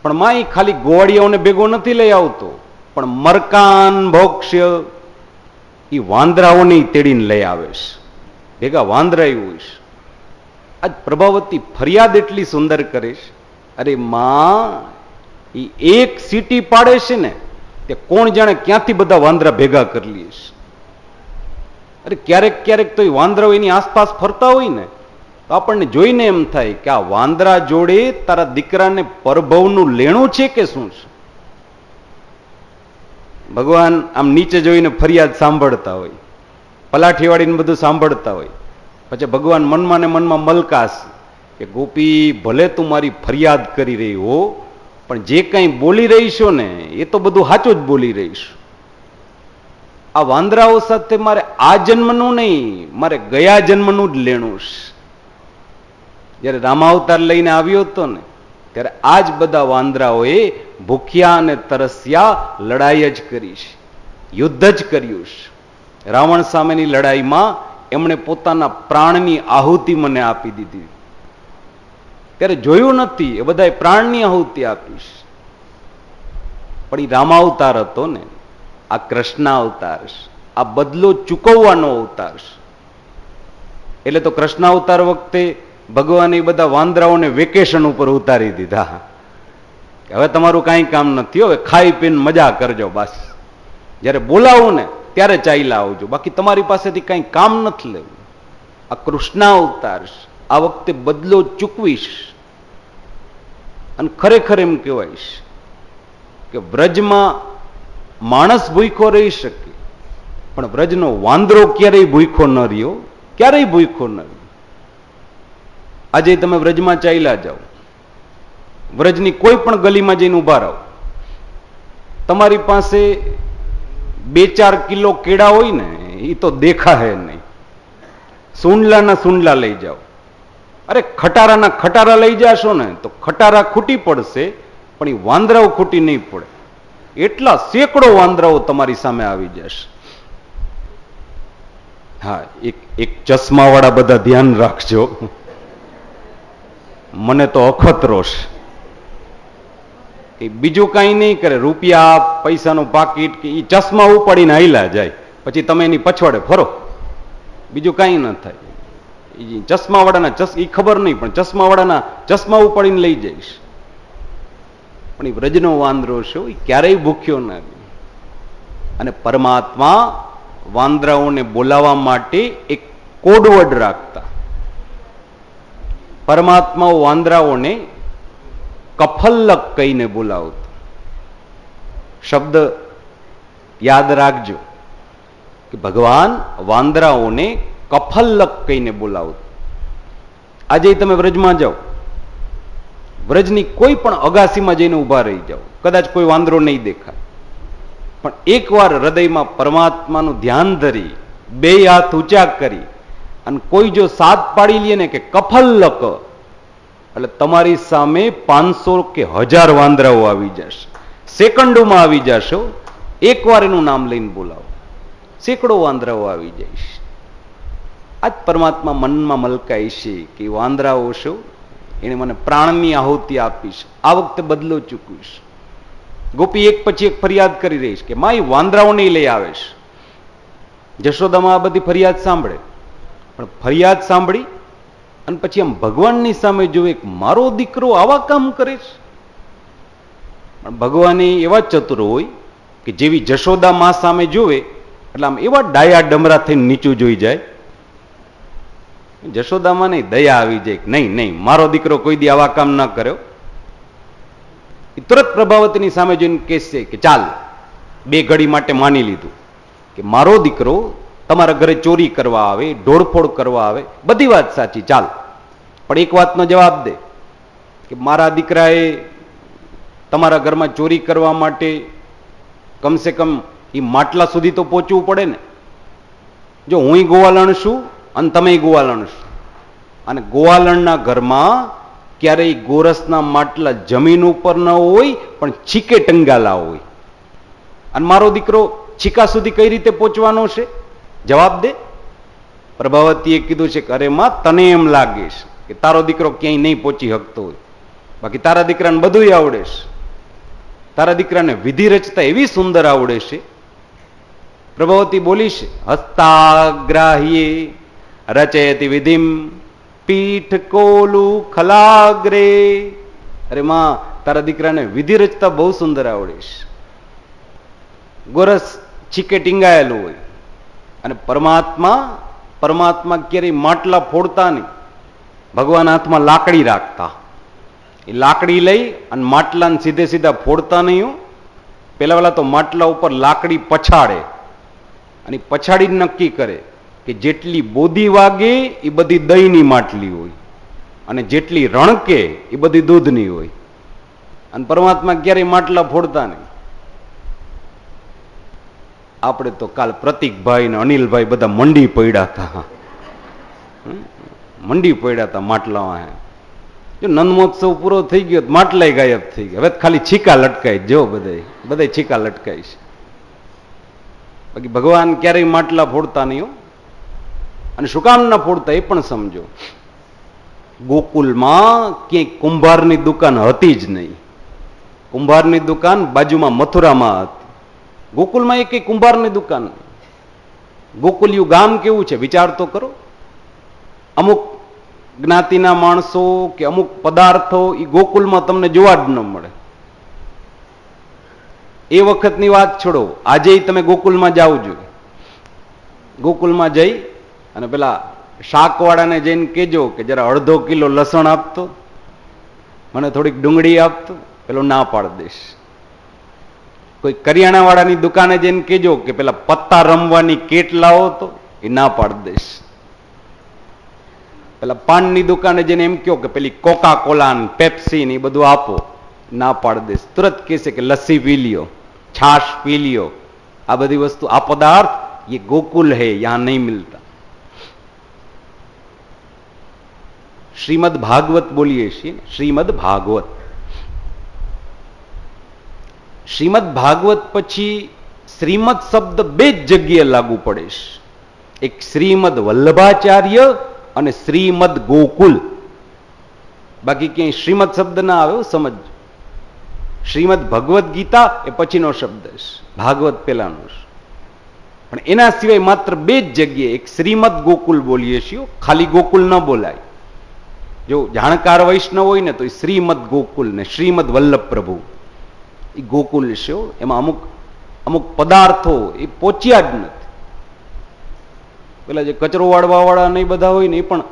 S1: પણ માં એ ખાલી ગોવાળિયાઓને ભેગો નથી લઈ આવતો, પણ મરકાન ભોક્ષ્ય એ વાંદરાઓને તેડીને લઈ આવે છે, ભેગા વાંદરા હોય છે. આજ પ્રભાવતી ફરિયાદ એટલી સુંદર કરે છે, અરે માં એ એક સીટી પાડે છે ને તે કોણ જાણે ક્યાંથી બધા વાંદરા ભેગા કરી લે છે. અરે ક્યારેક ક્યારેક તો એ વાંદરાઓ એની આસપાસ ફરતા હોય ને તો આપણને જોઈને એમ થાય કે આ વાંદરા જોડે તારા દીકરાને પરભવનું લેણું છે કે શું છે. ભગવાન આમ નીચે જોઈને ફરિયાદ સાંભળતા હોય, પલાઠી વાળીને બધું સાંભળતા હોય. પછી ભગવાન મનમાં ને મનમાં મલકાશ કે ગોપી ભલે તું મારી ફરિયાદ કરી રહી હો, પણ જે કંઈ બોલી રહી છો ને એ તો બધું સાચું જ બોલી રહીશ. આ વાંદરાઓ સાથે મારે આ જન્મનું નહીં, મારે ગયા જન્મનું જ લેણું છે. જયારે રામાવતાર લઈને આવ્યો હતો ને ત્યારે આ જ બધા વાંદરાઓએ ભૂખ્યા અને તરસ્યા લડાઈ જ કરી છે, યુદ્ધ જ કર્યું છે. રાવણ સામેની લડાઈમાં એમણે પોતાના પ્રાણની આહુતિ મને આપી દીધી. ત્યારે જોયું નથી એ બધાએ પ્રાણની આહુતિ આપી છે. પણ એ રામાવતાર હતો ને, આ કૃષ્ણ અવતાર છે, આ બદલો ચૂકવવાનો અવતાર છે. એટલે તો કૃષ્ણ અવતાર વખતે ભગવાન એ બધા વાંદરાઓને વેકેશન ઉપર ઉતારી દીધા. હવે તમારું કાંઈ કામ નથી, હવે ખાઈ પીને મજા કરજો બસ. જ્યારે બોલાવું ને ત્યારે ચાલ્યા આવજો, બાકી તમારી પાસેથી કાંઈ કામ નથી લેવું. આ કૃષ્ણાવતાર આ વખતે બદલો ચૂકવીશ. અને ખરેખર એમ કહેવાઈશ કે વ્રજમાં માણસ ભૂખ્યો રહી શકે, પણ વ્રજનો વાંદરો ક્યારેય ભૂખ્યો ન રહ્યો, ક્યારેય ભૂખ્યો ન રહ્યો. આજે તમે વ્રજમાં ચાલ્યા જાઓ, વ્રજની કોઈ પણ ગલીમાં જઈને ઉભા રહો, તમારી પાસે 2-4 કિલો કેળા હોય ને એ તો દેખાય નહીં. સૂંડલાના સૂંડલા લઈ જાઓ, અરે ખટારાના ખટારા લઈ જાશો ને તો ખટારા ખૂટી પડશે, પણ એ વાંદરાઓ ખૂટી નહીં પડે. એટલા સેંકડો વાંદરાઓ તમારી સામે આવી જશે. હા, એક ચશ્માવાળા બધા ધ્યાન રાખજો, મને તો અખતરો છે. એ બીજું કાંઈ નહીં કરે, રૂપિયા પૈસાનું પાકીટ કે એ ચશ્મા ઉપાડીને હાલ્યા જાય, પછી તમે એની પછવાડે ફરો, બીજું કાંઈ ન થાય. ચશ્માવાળાના એ ખબર નહીં, પણ ચશ્માવાળાના ચશ્મા ઉપાડીને લઈ જઈશ. પણ એ વ્રજનો વાંદરો છે એ ક્યારેય ભૂખ્યો ન રહે. અને પરમાત્મા વાંદરાઓને બોલાવવા માટે એક કોડવર્ડ રાખતા. પરમાત્માઓ વાંદરાઓને કફલ્લક કહીને બોલાવતો. શબ્દ યાદ રાખજો કે ભગવાન વાંદરાઓને કફલ્લક કહીને બોલાવતો. આજે તમે વ્રજમાં જાઓ, વ્રજની કોઈ પણ અગાસીમાં જઈને ઉભા રહી જાઓ, કદાચ કોઈ વાંદરો નહીં દેખાય, પણ એકવાર હૃદયમાં પરમાત્માનું ધ્યાન ધરી 2 હાથ ઊંચા કરી અને કોઈ જો સાત પાડી લે ને કે કફલ્લક, એટલે તમારી સામે 500 કે 1000 વાંદરાઓ આવી જશે. સેકન્ડોમાં આવી જશો. એકવાર એનું નામ લઈને બોલાવો, સેંકડો વાંદરાઓ આવી જઈશ. આજ પરમાત્મા મનમાં મલકાય છે કે વાંદરાઓ શું, એને મને પ્રાણની આહુતિ આપીશ, આ વખતે બદલો ચૂકવીશ. ગોપી એક પછી એક ફરિયાદ કરી રહીશ કે માં એ વાંદરાઓને લઈ આવેશ. જશોદામાં આ બધી ફરિયાદ સાંભળે, પણ ફરિયાદ સાંભળી અને પછી આમ ભગવાનની સામે જોવે કે મારો દીકરો આવા કામ કરે છે. પણ ભગવાન એવા ચતુર હોય કે જેવી જશોદા માં સામે જોવે એટલે આમ એવા ડાયા ડમરા થઈને નીચું જોઈ જાય. જશોદામાં નહીં, દયા આવી જાય કે નહીં નહીં, મારો દીકરો કોઈ દી આવા કામ ન કર્યો. એ તુરત પ્રભાવતીની સામે જોઈને કહેશે કે ચાલ, 2 ઘડી માટે માની લીધું કે મારો દીકરો તમારા ઘરે ચોરી કરવા આવે, ઢોળફોડ કરવા આવે, બધી વાત સાચી, ચાલ, પણ એક વાતનો જવાબ દે કે મારા દીકરાએ તમારા ઘરમાં ચોરી કરવા માટે કમસે કમ એ માટલા સુધી તો પહોંચવું પડે ને. જો હું ગોવાલણ છું અને તમે ગોવાલણ છો, અને ગોવાલણના ઘરમાં ક્યારેય ગોરસના માટલા જમીન ઉપર ન હોય પણ છીકે ટંગાલા હોય, અને મારો દીકરો છીકા સુધી કઈ રીતે પહોંચવાનો છે? જવાબ દે. પ્રભાવતીએ કીધું છે કે અરે માં, તને એમ લાગે છે કે તારો દીકરો ક્યાંય નહીં પહોંચી શકતો હોય, બાકી તારા દીકરાને બધું આવડે છે. તારા દીકરાને વિધિ રચતા એવી સુંદર આવડે છે. પ્રભાવતી બોલી છે, હસ્તાગ્રાહ્યે રચયતિ વિધિમ પીઠ કોલુ ખલાગ્રે. અરે માં, તારા દીકરાને વિધિ રચતા બહુ સુંદર આવડે છે. ગોરસ છીકે ટીંગાયેલું હોય, અને પરમાત્મા ક્યારેય માટલા ફોડતા નહીં. ભગવાન હાથમાં લાકડી રાખતા, એ લાકડી લઈ અને માટલાને સીધે સીધા ફોડતા નહીં. પેલા તો માટલા ઉપર લાકડી પછાડે, અને પછાડી નક્કી કરે કે જેટલી બોધી વાગે એ બધી દહીંની માટલી હોય, અને જેટલી રણકે એ બધી દૂધની હોય. અને પરમાત્મા ક્યારેય માટલા ફોડતા નહીં. આપણે તો કાલ પ્રતિકભાઈ ને અનિલભાઈ બધા મંડી પડ્યા હતા, મંડી પડ્યા હતા માટલા. જો નંદમહોત્સવ પૂરો થઈ ગયો, માટલાય ગાયબ થઈ ગયા. હવે ખાલી છીકા લટકાય, જો બધા છીકા લટકાય છે. બાકી ભગવાન ક્યારેય માટલા ફોડતા નહીં. અને શું કામ ના ફોડતા એ પણ સમજો. ગોકુલમાં ક્યાંય કુંભારની દુકાન હતી જ નહીં. કુંભારની દુકાન બાજુમાં મથુરામાં હતી. ગોકુલમાં એક કુંભારની દુકાન. ગોકુલિયું ગામ કેવું છે વિચાર તો કરો. અમુક જ્ઞાતિના માણસો કે અમુક પદાર્થો એ ગોકુલમાં તમને જોવા જ ન મળે. એ વખતની વાત છોડો, આજે તમે ગોકુલમાં જાઓ જોઈએ. ગોકુલમાં જઈ અને પેલા શાકવાળાને જઈને કહેજો કે જરા અડધો કિલો લસણ આપતો, મને થોડીક ડુંગળી આપતો, પેલો ના પાડ દઈશ. કોઈ કરિયાણાવાળાની દુકાને જઈને કહેજો કે પેલા પત્તા રમવાની કેટ લાવો તો, એ ના પાડ દઈશ. પેલા પાનની દુકાને જઈને એમ કહો કે પેલી કોકા કોલા પેપ્સી ને એ બધું આપો, ના પાડ દઈશ. તુરંત કહેશે કે લસ્સી પી લ્યો, છાશ પી લ્યો. આ બધી વસ્તુ, આ પદાર્થ ये गोकुल है, यहां नहीं मिलता. श्रीमद भागवत बोलिए છીએ, શ્રીમદ ભાગવત. શ્રીમદ ભાગવત પછી શ્રીમદ શબ્દ બે જ જગ્યાએ લાગુ પડે છે. એક શ્રીમદ વલ્લભાચાર્ય અને શ્રીમદ ગોકુલ. બાકી ક્યાંય શ્રીમદ શબ્દ ના આવ્યો, સમજ. શ્રીમદ ભગવદ્ ગીતા એ પછીનો શબ્દ છે, ભાગવત પેલાનો છે. પણ એના સિવાય માત્ર બે જ જગ્યાએ એક શ્રીમદ ગોકુલ બોલીએ છીએ. ખાલી ગોકુલ ન બોલાય. જો જાણકાર વૈષ્ણવ હોય ને તો એ શ્રીમદ ગોકુલ ને શ્રીમદ વલ્લભ પ્રભુ એ ગોકુલ છે. એમાં અમુક અમુક પદાર્થો એ પહોંચ્યા જ નથી. પેલા જે કચરો વાળવા વાળા નહીં બધા હોય ને એ પણ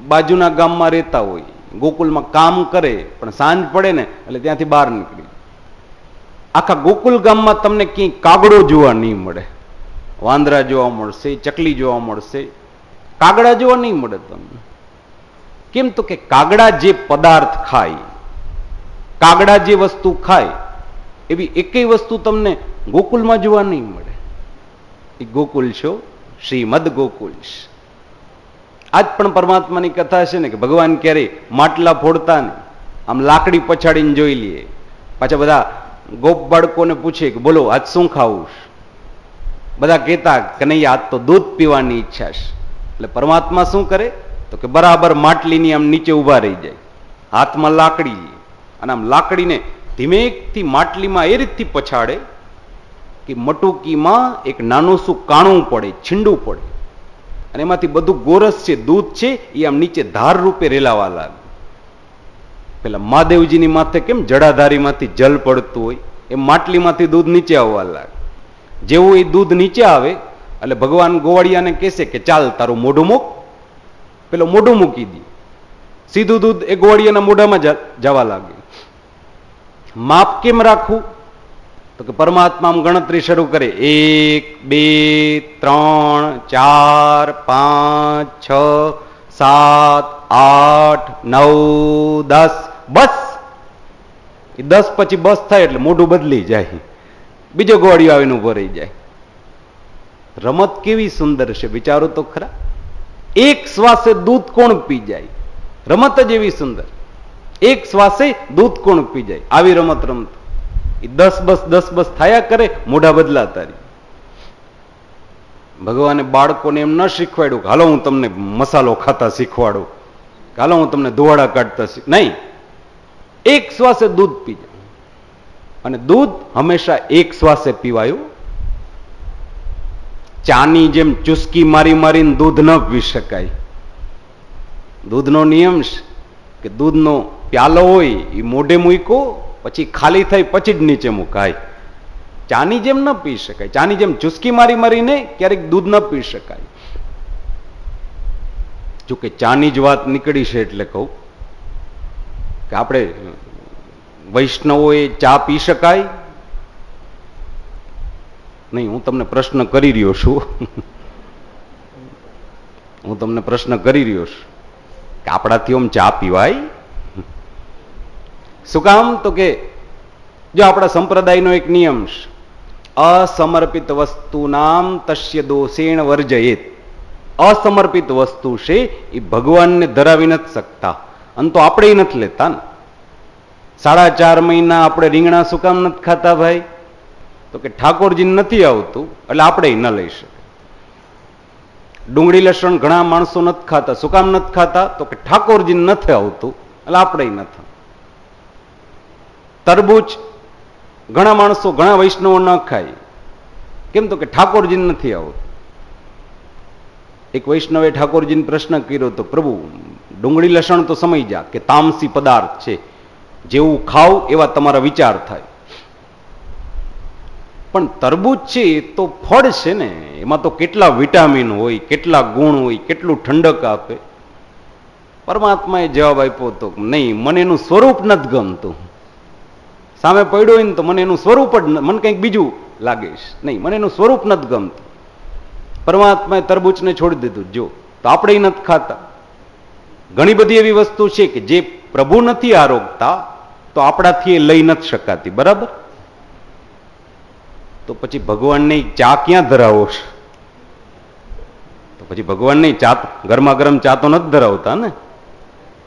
S1: બાજુના ગામમાં રહેતા હોય, ગોકુલમાં કામ કરે, પણ સાંજ પડે ને એટલે ત્યાંથી બહાર નીકળી. આખા ગોકુલ ગામમાં તમને ક્યાંય કાગડો જોવા નહીં મળે. વાંદરા જોવા મળશે, ચકલી જોવા મળશે, કાગડા જોવા નહીં મળે તમને. કેમ તો કે કાગડા જે પદાર્થ ખાય, કાગડા જે વસ્તુ ખાય એવી એકેય વસ્તુ તમને ગોકુલમાં જોવા નહીં મળે. એ ગોકુલ છો, શ્રીમદ ગોકુલ. આજ પણ પરમાત્માની કથા છે ને કે ભગવાન ક્યારેય માટલા ફોડતા ને આમ લાકડી પછાડીને જોઈ લઈએ. પાછા બધા ગોપ બાળકોને પૂછે કે બોલો આજ શું ખાવું? બધા કહેતા કે નહીં આજ તો દૂધ પીવાની ઈચ્છા છે. એટલે પરમાત્મા શું કરે તો કે બરાબર માટલીની આમ નીચે ઉભા રહી જાય, હાથમાં લાકડી, અને આમ લાકડીને ધીમેકથી માટલીમાં એ રીતથી પછાડે કે મટુકીમાં એક નાનું શું કાણું પડે, છીંડું પડે, અને એમાંથી બધું ગોરસ છે, દૂધ છે, એ આમ નીચે ધાર રૂપે રેલાવા લાગે. પેલા મહાદેવજીની માથે કેમ જડાધારીમાંથી જલ પડતું હોય એમ માટલીમાંથી દૂધ નીચે આવવા લાગે. જેવું એ દૂધ નીચે આવે એટલે ભગવાન ગોવાળિયાને કહેશે કે ચાલ તારું મોઢું મૂક. પેલો મોઢું મૂકી દે, સીધું દૂધ એ ગોવાળિયાના મોઢામાં જવા લાગે. માપ કેમ રાખવું તો કે પરમાત્મા આમ ગણતરી શરૂ કરે, 1 2 3 4 5 6 7 8 9 10, બસ. એ 10 પછી બસ થાય એટલે મોઢું બદલી જાય, બીજો ગોળીઓ આવીને ઉભો રહી જાય. રમત કેવી સુંદર છે, વિચારો તો ખરા. એક શ્વાસે દૂધ કોણ પી જાય? રમત જ એવી સુંદર. એક શ્વાસે દૂધ કોણ પી જાય? આવી રમત રમત એ 10 બસ 10 બસ થયા કરે, મોઢા બદલાતા રહે. ભગવાને બાળકોને એમ ન શીખવાડ્યું કે હાલો હું તમને મસાલો ખાતા શીખવાડું, હાલો હું તમને ધોવાડા કાઢતા નહીં. એક શ્વાસે દૂધ પી જાય. અને દૂધ હંમેશા એક શ્વાસે પીવાયું. ચાની જેમ ચુસ્કી મારી મારીને દૂધ ન પી શકાય. દૂધનો નિયમ છે કે દૂધનો પ્યાલો હોય એ મોઢે મૂકો, પછી ખાલી થાય પછી જ નીચે મુકાય. ચાની જેમ ન પી શકાય. ચાની જેમ ચુસ્કી મારી મારીને ક્યારેક દૂધ ન પી શકાય. જોકે ચાની જ વાત નીકળી છે એટલે કહું કે આપણે વૈષ્ણવોએ ચા પી શકાય નહીં? હું તમને પ્રશ્ન કરી રહ્યો છું. હું તમને પ્રશ્ન કરી રહ્યો છું કે આપણાથી આમ ચા પીવાય? શું કામ તો કે જો આપણા સંપ્રદાયનો એક નિયમ છે, અસમર્પિત વસ્તુ નામ તસ્ય દોષેણ વર્જયેત. અસમર્પિત વસ્તુ છે એ ભગવાનને ધરાવી નથી શકતા, અને તો આપણે નથી લેતા ને. 4.5 મહિના આપણે રીંગણા શું કામ નથી ખાતા ભાઈ? તો કે ઠાકોરજીને નથી આવતું એટલે આપણે ન લઈ શકીએ. ડુંગળી લસણ ઘણા માણસો નથી ખાતા. શું કામ નથી ખાતા? તો કે ઠાકોરજીને નથી આવતું એટલે આપણે નથી. તરબૂચ ઘણા માણસો, ઘણા વૈષ્ણવો ન ખાય. કેમ તો કે ઠાકોરજીને નથી આવતું. એક વૈષ્ણવે ઠાકોરજીને પ્રશ્ન કર્યો તો, પ્રભુ ડુંગળી લસણ તો સમય જા કે તામસી પદાર્થ છે, જેવું ખાવ એવા તમારા વિચાર થાય, પણ તરબૂચ છે એ તો ફળ છે ને, એમાં તો કેટલા વિટામિન હોય, કેટલા ગુણ હોય, કેટલું ઠંડક આપે. પરમાત્માએ જવાબ આપ્યો હતો, નહીં, મને એનું સ્વરૂપ નથી ગમતું. સામે પડ્યો હોય ને તો મને એનું સ્વરૂપ જ, મને કંઈક બીજું લાગે છે, નહીં, મને એનું સ્વરૂપ નથી ગમતું. પરમાત્માએ તરબૂચને છોડી દીધું. જો તો આપણે નથી ખાતા. ઘણી બધી એવી વસ્તુ છે કે જે પ્રભુ નથી આરોગતા તો આપણાથી એ લઈ નથી શકાતી, બરાબર? તો પછી ભગવાનને ચા ક્યાં ધરાવો છે? તો પછી ભગવાનને ચા, ગરમા ગરમ ચા તો નથી ધરાવતા ને,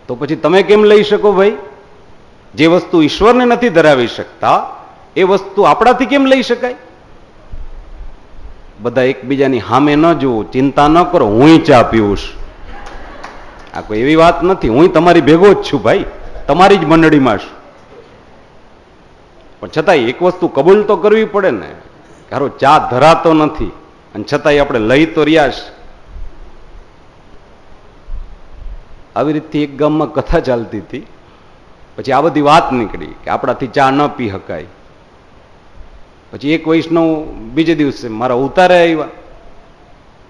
S1: તો પછી તમે કેમ લઈ શકો ભાઈ? જે વસ્તુ ઈશ્વરને નથી ધરાવી શકતા એ વસ્તુ આપણાથી કેમ લઈ શકાય? બધા એકબીજાની સામે ન જુઓ, ચિંતા ન કરો, હું ચા પીવું છું. આ કોઈ એવી વાત નથી, હું તમારી ભેગો જ છું ભાઈ, તમારી જ મંડળીમાં છું. પણ છતાંય એક વસ્તુ કબૂલ તો કરવી પડે ને, કારો ચા ધરાતો નથી અને છતાંય આપણે લઈ તો રહ્યા છે. આવી રીતથી એક ગામમાં કથા ચાલતી હતી. પછી આ બધી વાત નીકળી કે આપણાથી ચા ન પી શકાય. પછી એક વૈષ્ણવ બીજે દિવસે મારા ઉતારે આવ્યા.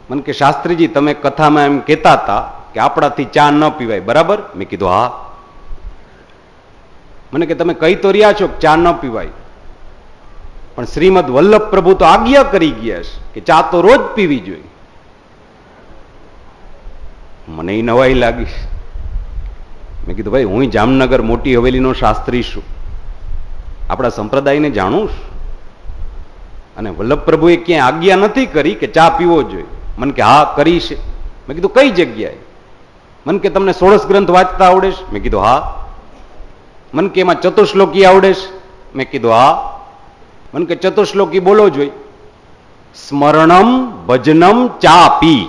S1: મને કે, શાસ્ત્રીજી તમે કથામાં એમ કહેતા હતા કે આપણાથી ચા ન પીવાય, બરાબર? મેં કીધું હા. મને કે તમે કહી તો રહ્યા છો કે ચા ન પીવાય, પણ શ્રીમદ વલ્લભ પ્રભુ તો આજ્ઞા કરી ગયા છે કે ચા તો રોજ પીવી જોઈએ. મને એ નવાઈ લાગી. મેં કીધું ભાઈ, હું જામનગર મોટી હવેલીનો શાસ્ત્રી છું, આપણા સંપ્રદાયને જાણું છું, અને વલ્લભ પ્રભુએ ક્યાંય આજ્ઞા નથી કરી કે ચા પીવો જોઈએ. મને કે હા કરી છે. મેં કીધું કઈ જગ્યાએ? મને કે તમને 16 ગ્રંથ વાંચતા આવડે છે? મેં કીધું હા. મને કે એમાં ચતુશ્લોકી આવડે છે? મેં કીધું હા. મને કે ચતુશ્લોકી બોલો જોઈએ. સ્મરણમ ભજનમ ચા પી.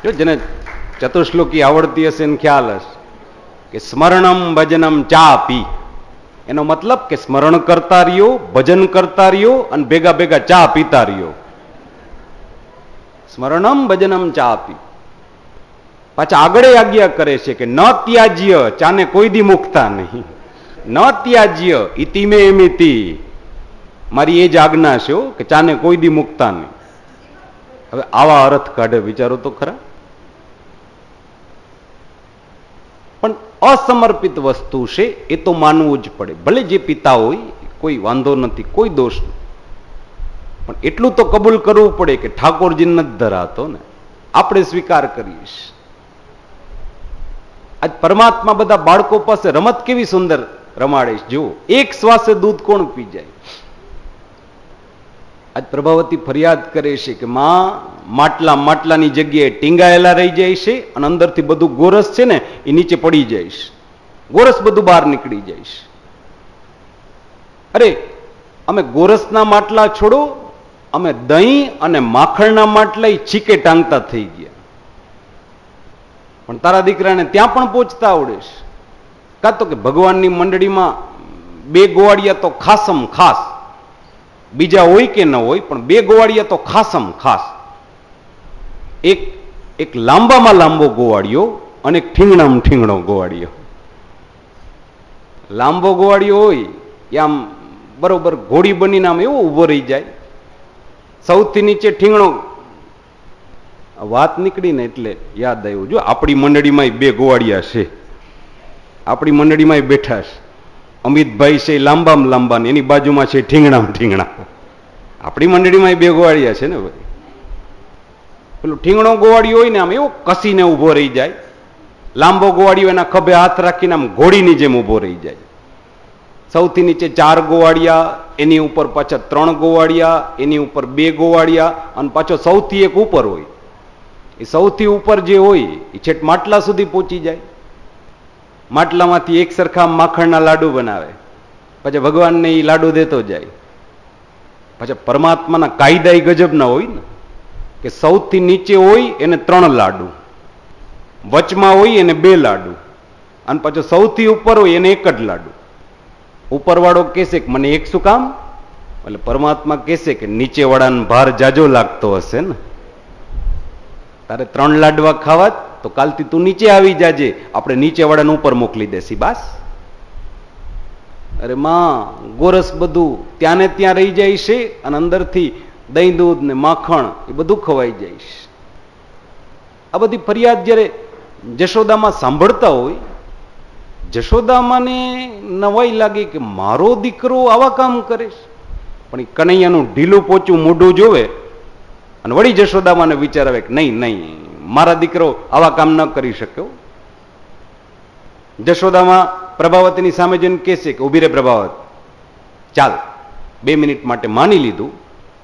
S1: જો જેને ચતુશ્લોકી આવડતી હશે એને ખ્યાલ હશે કે સ્મરણમ ભજનમ ચા પી, એનો મતલબ કે સ્મરણ કરતા રહ્યો, ભજન કરતા રહ્યો અને ભેગા ભેગા ચા પીતા રહ્યો. સ્મરણમ ભજનમ ચા પી. પાછા આગળ આજ્ઞા કરે છે કે ન ત્યાજ્ય, ચાને કોઈ દી મૂકતા નહીં. ન ત્યાજ્ય ઇતિ મે એમિતિ, મારી એ જ આજ્ઞા છે કે ચાને કોઈ દી મૂકતા નહીં. હવે આવા અર્થ કાઢે, વિચારો તો ખરા. પણ અસમર્પિત વસ્તુ છે એ તો માનવું જ પડે. ભલે જે પિતા હોય કોઈ વાંધો નથી, કોઈ દોષ નથી, પણ એટલું તો કબૂલ કરવું પડે કે ઠાકોરજી નથી ધરાતો ને, આપણે સ્વીકાર કરીએ. આજ પરમાત્મા બધા બાળકો પાસે રમત કેવી સુંદર રમાડે છે. જુઓ, એક શ્વાસે દૂધ કોણ પી જાય? આજ પ્રભાવતી ફરિયાદ કરે છે કે માં, માટલાની જગ્યાએ ટીંગાયેલા રહી જાય છે અને અંદરથી બધું ગોરસ છે ને એ નીચે પડી જાય છે, ગોરસ બધું બહાર નીકળી જાય છે. અરે અમે ગોરસના માટલા છોડો, અમે દહીં અને માખણના માટલા છીકે ટાંગતા થઈ ગયા. પણ તારા દીકરાને ત્યાં પણ પહોંચતા આવડે છે. કાં તો કે ભગવાનની મંડળીમાં 2 ગોવાળિયા તો ખાસમ ખાસ, બીજા હોય કે ન હોય પણ 2 ગોવાળિયા તો ખાસમ ખાસ. એક લાંબામાં લાંબો ગોવાળિયો અને એક ઠીંગણામાં ઠીંગણો ગોવાળિયો. લાંબો ગોવાળિયો હોય એ આમ બરોબર ઘોડી બનીને આમ એવો ઉભો રહી જાય, સૌથી નીચે ઠીંગણો. વાત નીકળીને એટલે યાદ આવ્યું, જો આપણી મંડળીમાં 2 ગોવાળિયા છે, આપણી મંડળીમાં બેઠા છે. અમિતભાઈ છે લાંબામાં લાંબા, એની બાજુમાં છે ઠીંગણામાં ઠીંગણા. આપણી મંડળીમાં 2 ગોવાળિયા છે ને ભાઈ. પેલું ઠીંગણો ગોવાળિયો હોય ને આમ એવો કસીને ઉભો રહી જાય, લાંબો ગોવાળિયો એના ખભે હાથ રાખીને આમ ઘોડીની જેમ ઉભો રહી જાય. સૌથી નીચે 4 ગોવાળિયા, એની ઉપર પાછા 3 ગોવાળિયા, એની ઉપર 2 ગોવાળિયા, અને પાછો સૌથી એક ઉપર હોય. એ સૌથી ઉપર જે હોય એ છેટ માટલા સુધી પહોંચી જાય. માટલામાંથી એક સરખા માખણના લાડુ બનાવે, પછી ભગવાનને એ લાડુ દેતો જાય. પછી પરમાત્માના કાયદા એ ગજબના હોય ને, કે સૌથી નીચે હોય એને 3 લાડુ, વચમાં હોય એને 2 લાડુ, અને પાછો સૌથી ઉપર હોય એને 1 જ લાડુ. ઉપરવાળો કહેશે કે મને 1 શું કામ, એટલે પરમાત્મા કહેશે કે નીચેવાળાને ભાર જાજો લાગતો હશે ને, તારે 3 લાડવા ખાવા તો કાલથી તું નીચે આવી જાજે, આપણે નીચેવાળાને ઉપર મોકલી દેસી બાસ. અરે માં, ગોરસ બધું ત્યાં ને ત્યાં રહી જાય છે અને અંદરથી દહીં દૂધ ને માખણ એ બધું ખવાઈ જાય છે. આ બધી ફરિયાદ જ્યારે જશોદામાં સાંભળતા હોય, જશોદામાને નવાઈ લાગે કે મારો દીકરો આવા કામ કરે છે, પણ એ કનૈયાનું ઢીલું પોચું મોઢું જોવે અને વળી જશોદામાને વિચાર આવે કે નહીં નહીં, મારા દીકરો આવા કામ ન કરી શક્યો. જશોદામાં પ્રભાવતીની સામે જઈને કહેશે કે ઉભી રે પ્રભાવત, ચાલ 2 મિનિટ માટે માની લીધું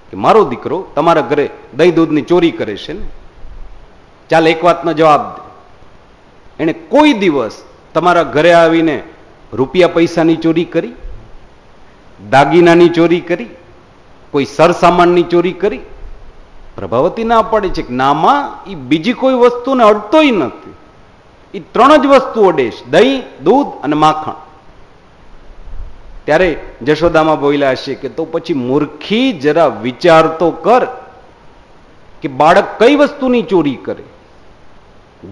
S1: કે મારો દીકરો તમારા ઘરે દહીં દૂધની ચોરી કરે છે ને, ચાલ એક વાતનો જવાબ દે, એને કોઈ દિવસ તમારા ઘરે આવીને રૂપિયા પૈસાની ચોરી કરી, દાગીનાની ચોરી કરી, કોઈ સરસામાનની ચોરી કરી? પ્રભાવતી ના પાડે છે કે નામાં એ બીજી કોઈ વસ્તુને અડતોય નથી, એ 3 જ વસ્તુ અડે છે, દહીં દૂધ અને માખણ. ત્યારે જશોદામાં બોલ્યા હશે કે તો પછી મૂર્ખી, જરા વિચાર તો કર કે બાળક કઈ વસ્તુની ચોરી કરે,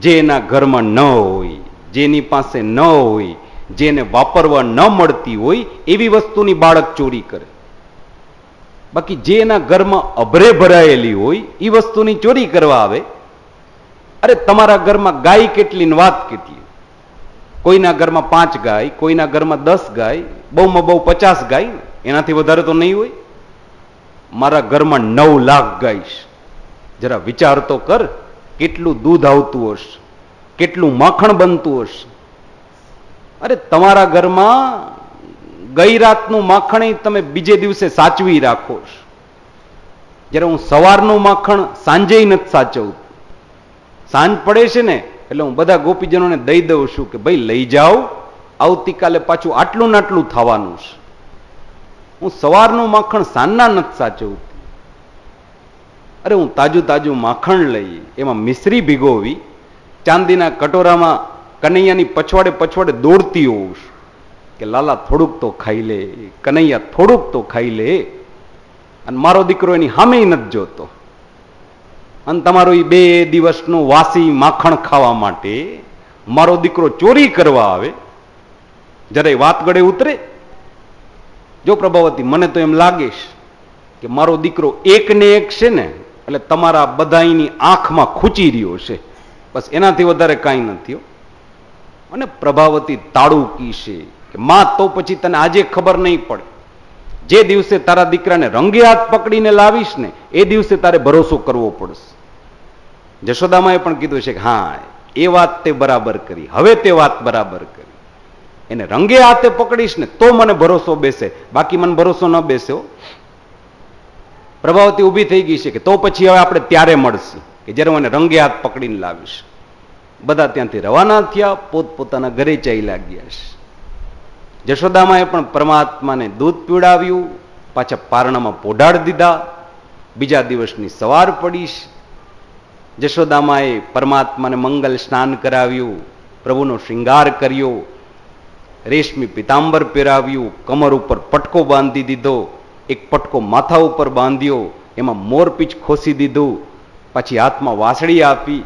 S1: જે એના ઘરમાં ન હોય, જેની પાસે ન હોય, જેને વાપરવા ન મળતી હોય એવી વસ્તુની બાળક ચોરી કરે. બાકી જે એના ઘરમાં અભરે ભરાયેલી હોય એ વસ્તુની ચોરી કરવા આવે. અરે તમારા ઘરમાં ગાય કેટલી ને વાત કેટલી, કોઈના ઘરમાં 5 ગાય, કોઈના ઘરમાં 10 ગાય, બહુમાં બહુ 50 ગાય, એનાથી વધારે તો નહીં હોય. મારા ઘરમાં 9 લાખ ગાય છે. જરા વિચાર તો કર, કેટલું દૂધ આવતું હશે, કેટલું માખણ બનતું હશે. અરે તમારા ઘરમાં ગઈ રાતનું માખણ તમે બીજે દિવસે સાચવી રાખો છો, જ્યારે હું સવારનું માખણ સાંજે નથી સાચવતું. સાંજ પડે છે ને એટલે હું બધા ગોપીજનોને દઈ દઉં છું કે ભાઈ લઈ જાઓ, આવતીકાલે પાછું આટલું ને આટલું થવાનું છે. હું સવારનું માખણ સાંજના નથી સાચવતું. અરે હું તાજું તાજું માખણ લઈ, એમાં મિશ્રી ભીગોવી, ચાંદીના કટોરામાં કનૈયાની પછવાડે પછવાડે દોડતી હોઉં છું કે લાલા થોડુંક તો ખાઈ લે, કનૈયા થોડુંક તો ખાઈ લે. અને મારો દીકરો એની સામે નથી જોતો. અને તમારું એ 2 દિવસનું વાસી માખણ ખાવા માટે મારો દીકરો ચોરી કરવા આવે, જ્યારે વાત ગળે ઉતરે. જો પ્રભાવતી, મને તો એમ લાગે છે કે મારો દીકરો એક ને એક છે ને એટલે તમારા બધાની આંખમાં ખૂંચી રહ્યો છે, બસ એનાથી વધારે કાંઈ નથી. અને પ્રભાવતી તાળું કીશે કે માં, તો પછી તને આજે ખબર નહીં પડે, જે દિવસે તારા દીકરાને રંગે હાથ પકડીને લાવીશ ને એ દિવસે તારે ભરોસો કરવો પડશે. જશોદામાએ પણ કીધું છે કે હા, એ વાત તે બરાબર કરી, હવે તે વાત બરાબર કરી, એને રંગે હાથે પકડીશ ને તો મને ભરોસો બેસે, બાકી મને ભરોસો ન બેસે. પ્રભાવતી ઊભી થઈ ગઈ છે કે તો પછી હવે આપણે ત્યારે મળશે કે જ્યારે હું એને રંગે હાથ પકડીને લાવીશ. બધા ત્યાંથી રવાના થયા, પોતપોતાના ઘરે ચાલ્યા ગયા છે. જશોદામાએ પણ પરમાત્માને દૂધ પીવડાવ્યું, પાછા પારણામાં પોઢાડી દીધા. બીજા દિવસની સવાર પડીશ. જશોદામાએ પરમાત્માને મંગલ સ્નાન કરાવ્યું, પ્રભુનો શૃંગાર કર્યો, રેશમી પિતાંબર પહેરાવ્યું, કમર ઉપર પટકો બાંધી દીધો, એક પટકો માથા ઉપર બાંધ્યો, એમાં મોરપીંછ ખોસી દીધું, પછી હાથમાં વાસળી આપી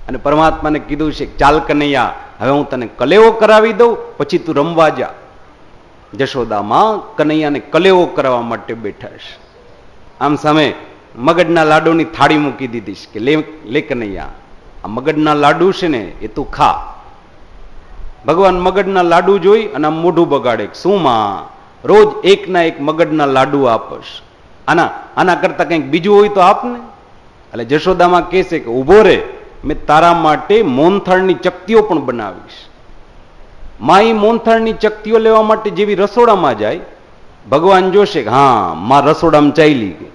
S1: અને પરમાત્માને કીધું છે ચાલ કનૈયા, હવે હું તને કલેવો કરાવી દઉં, પછી તું રમવા જા. જશોદામાં કનૈયાને કલેવો કરાવવા માટે બેઠા છે. આમ સામે મગજના લાડુની થાળી મૂકી દીધી કે લે કનૈયા, આ મગજના લાડુ છે ને એ તું ખા. ભગવાન મગજના લાડુ જોઈ અને આમ મોઢું બગાડે, શું માં રોજ એકના એક મગજના લાડુ આપશ, આના કરતા કંઈક બીજું હોય તો આપને. એટલે જશોદામાં કહેશે કે ઉભો રે, મેં તારા માટે મોનથાળની ચકતીઓ પણ બનાવીશ. માં એ મોનથાળની ચકતીઓ લેવા માટે જેવી રસોડામાં જાય, ભગવાન જોશે કે હા માં રસોડામાં ચાલી ગઈ.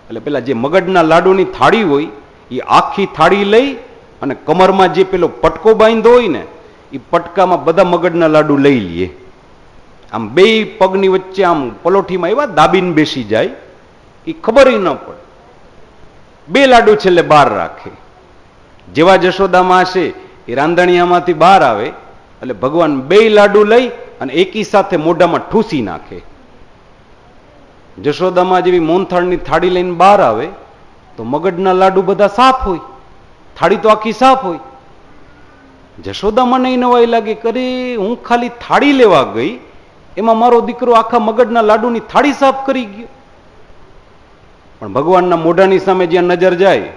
S1: એટલે પેલા જે મગજના લાડુની થાળી હોય એ આખી થાળી લઈ અને કમરમાં જે પેલો પટકો બાંધ્યો હોય ને એ પટકામાં બધા મગજના લાડુ લઈ લઈએ. આમ 2 પગની વચ્ચે આમ પલોઠીમાં એવા દાબીને બેસી જાય એ ખબર ન પડે. 2 લાડુ છેલ્લે બહાર રાખે. જેવા જશોદામાં હશે એ રાંધણિયામાંથી બહાર આવે એટલે ભગવાન 2 લાડુ લઈ અને એકી સાથે મોઢામાં ઠૂસી નાખે. જશોદામાં જેવી મોહનથાળની થાળી લઈને બહાર આવે તો મગજના લાડુ બધા સાફ હોય, થાળી તો આખી સાફ હોય. જશોદામાં નહીં નવાઈ લાગે, કરે હું ખાલી થાળી લેવા ગઈ, એમાં મારો દીકરો આખા મગજના લાડુની થાળી સાફ કરી ગયો. પણ ભગવાનના મોઢાની સામે જ્યાં નજર જાય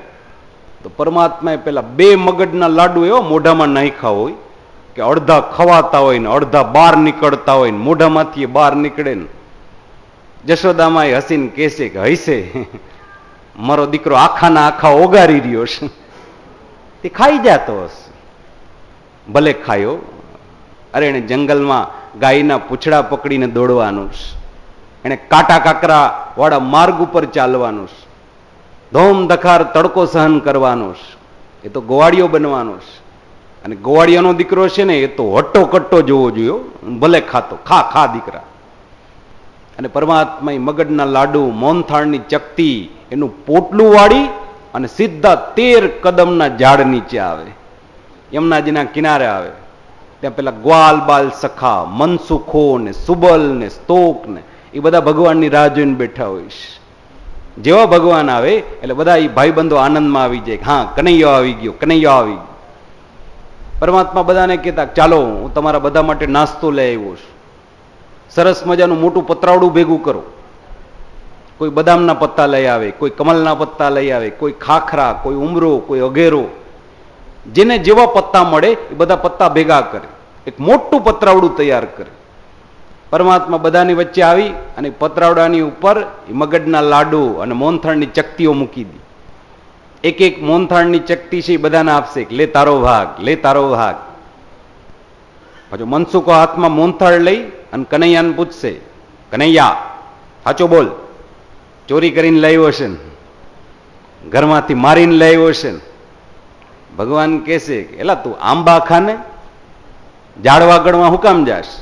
S1: તો પરમાત્માએ પેલા 2 મગજના લાડુ એવા મોઢામાં નાખ્યા હોય કે અડધા ખવાતા હોય ને અડધા બહાર નીકળતા હોય ને મોઢામાંથી બહાર નીકળે ને જશોદામાં હસીને કહેશે કે હૈસે મારો દીકરો આખાના આખા ઓગારી રહ્યો છે, તે ખાઈ જતો હશે. ભલે ખાયો, અરે એને જંગલમાં ગાયના પૂંછડા પકડીને દોડવાનું છે, એને કાંટા કાકરા વાળા માર્ગ ઉપર ચાલવાનું છે, ધોમ ધખાર તડકો સહન કરવાનો છે, એ તો ગોવાળિયો બનવાનો છે. અને ગોવાળિયાનો દીકરો છે ને એ તો હટ્ટો કટ્ટો જોવો જોઈએ, ભલે ખાતો, ખા ખા દીકરા. અને પરમાત્મા મગજના લાડુ મોહનથાળની ચકતી એનું પોટલું વાળી અને સીધા 13 કદમના ઝાડ નીચે આવે, યમુનાજીના કિનારે આવે. ત્યાં પેલા ગ્વાલ બાલ સખા મનસુખો ને સુબલ ને સ્તોક ને એ બધા ભગવાનની રાહ જોઈને બેઠા હોય છે. જેવા ભગવાન આવે એટલે બધા એ ભાઈબંધો આનંદમાં આવી જાય, હા કનૈયો આવી ગયો, કનૈયો આવી ગયો. પરમાત્મા બધાને કહેતા ચાલો હું તમારા બધા માટે નાસ્તો લઈ આવ્યો છું, સરસ મજાનું મોટું પતરાવડું ભેગું કરો. કોઈ બદામના પત્તા લઈ આવે, કોઈ કમલના પત્તા લઈ આવે, કોઈ ખાખરા, કોઈ ઉમરો, કોઈ અઘેરો, જેને જેવા પત્તા મળે એ બધા પત્તા ભેગા કરે, એક મોટું પતરાવડું તૈયાર કરે. પરમાત્મા બધાની વચ્ચે આવી અને પતરાવડાની ઉપર મગજના લાડુ અને મોહનથાળની ચકતીઓ મૂકી દી. એક એક મોહનથાળની ચકતી છે એ બધાને આપશે, લે તારો ભાગ, લે તારો ભાગ. પછી મનસુખો હાથમાં મોહનથાળ લઈ અને કનૈયાને પૂછશે, કનૈયા સાચો બોલ, ચોરી કરીને લાવ્યો છે ને, ઘરમાંથી મારીને લાવ્યો છે ને? ભગવાન કહેશે કે એલા તું આંબા ખાને, ઝાડવા ગણવા હું કામ જાશ?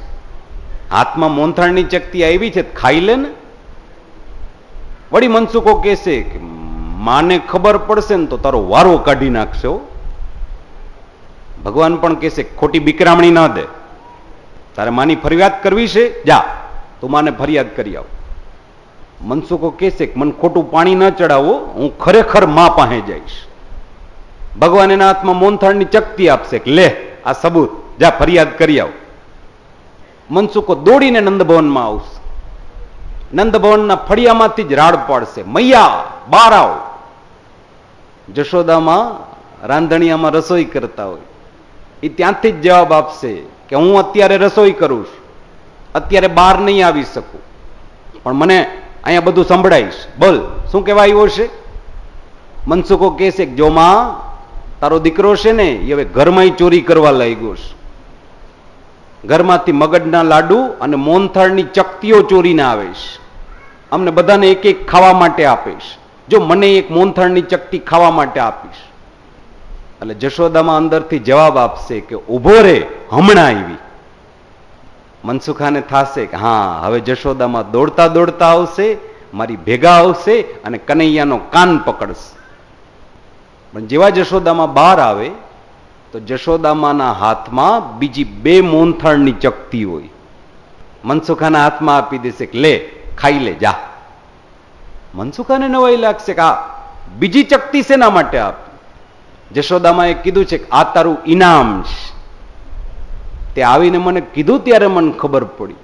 S1: હાથમાં મોહનથાળની ચકતી આવી છે ખાઈ લે ને. વળી મનસુખો કહેશે કે માને ખબર પડશે ને તો તારો વારો કાઢી નાખશે. ભગવાન પણ કહેશે ખોટી બીકરામણી ન દે, તારે માની ફરિયાદ કરવી છે, જા તું માને ફરિયાદ કરી આવ. મનસુખો કહેશે કે મને ખોટું પાણી ન ચડાવો, હું ખરેખર મા પાસે જઈશ. ભગવાન એના હાથમાં મોહનથાળની ચકતી આપશે કે લે આ સબૂત, જા ફરિયાદ કરી આવ. મનસુખો દોડીને નંદભવનમાં આવશે, નંદભવનના ફળિયામાંથી જ રાડ પાડશે, મૈયા બહાર આવ. જશોદામાં રાંધણિયામાં રસોઈ કરતા હોય, એ ત્યાંથી જ જવાબ આપશે કે હું અત્યારે રસોઈ કરું છું, અત્યારે બહાર નહીં આવી શકું, પણ મને અહીંયા બધું સંભળાઈશ, બોલ શું કહેવા આવ્યો છે? મનસુખો કહેશે કે જો માં તારો દીકરો છે ને એ હવે ઘરમાં ચોરી કરવા લાગ્યો છે, ઘરમાંથી મગજના લાડુ અને મોહનથાળની ચકતીઓ ચોરીને આવે છે, અમને બધાને એક એક ખાવા માટે આપીશ, જો મને એક મોહનથાળની ચકતી ખાવા માટે આપીશ. એટલે જશોદામાં અંદરથી જવાબ આપશે કે ઉભો રે, હમણાં આવી. મનસુખાને થાશે કે હા હવે જશોદામાં દોડતા દોડતા આવશે, મારી ભેગા આવશે અને કનૈયાનો કાન પકડશે. પણ જેવા જશોદામાં બહાર આવે તો જશોદામાના હાથમાં બીજી 2 મોહનથાળની ચકતી હોય, મનસુખાના હાથમાં આપી દેશે કે લે ખાઈ લે જા. મનસુખાને નવાઈ લાગશે કે આ બીજી ચકતી શેના માટે આપી? જશોદામાં એ કીધું છે કે આ તારું ઇનામ છે. તે આવીને મને કીધું ત્યારે મને ખબર પડી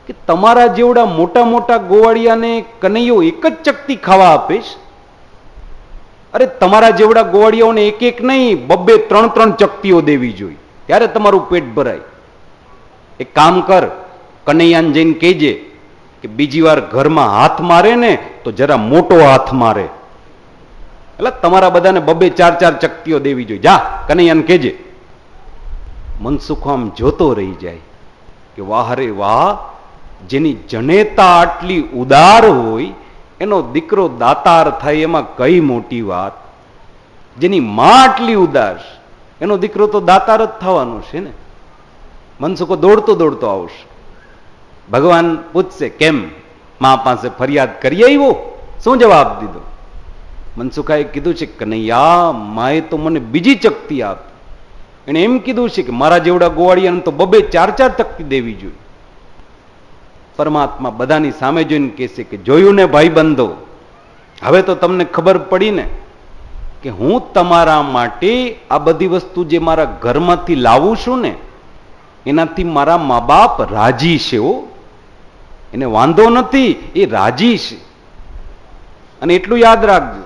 S1: કે તમારા જેવડા મોટા મોટા ગોવાળિયાને કનૈયો એક જ ચકતી ખાવા આપીશ. અરે તમારા જેવડા ગોવાળિયાઓને એક એક નહીં 2-3 ચકતીઓ દેવી જોઈએ, ત્યારે તમારું પેટ ભરાય. એક કામ કર, કનૈયાને જઈને કહેજે કે બીજી વાર ઘરમાં હાથ મારે ને તો જરા મોટો હાથ મારે, એટલે તમારા બધાને 2-4 ચકતીઓ દેવી જોઈએ, જા કનૈયાને કહેજે. મનસુખો આમ જોતો રહી જાય કે વાહ રે વાહ, જેની જનેતા આટલી ઉદાર હોય એનો દીકરો દાતાર થાય એમાં કઈ મોટી વાત. જેની માં આટલી ઉદાર એનો દીકરો તો દાતાર જ થવાનો છે ને. મનસુખો દોડતો દોડતો આવશે, ભગવાન પૂછશે કેમ મા પાસે ફરિયાદ કરી આવ્યો? શું જવાબ દીધો? મનસુખાએ કીધું છે કનૈયા માએ તો મને બીજી ચકતી આપી, એને એમ કીધું છે કે મારા જેવડા ગોવાળિયાને તો 2-4 ચકતી દેવી જોઈએ. પરમાત્મા બધાની સામે જોઈને કહેશે કે જોયું ને ભાઈ બંધો, હવે તો તમને ખબર પડી ને કે હું તમારા માટે આ બધી વસ્તુ જે મારા ઘરમાંથી લાવું છું ને એનાથી મારા મા બાપ રાજી છે. એને વાંધો નથી, એ રાજી છે. અને એટલું યાદ રાખજો,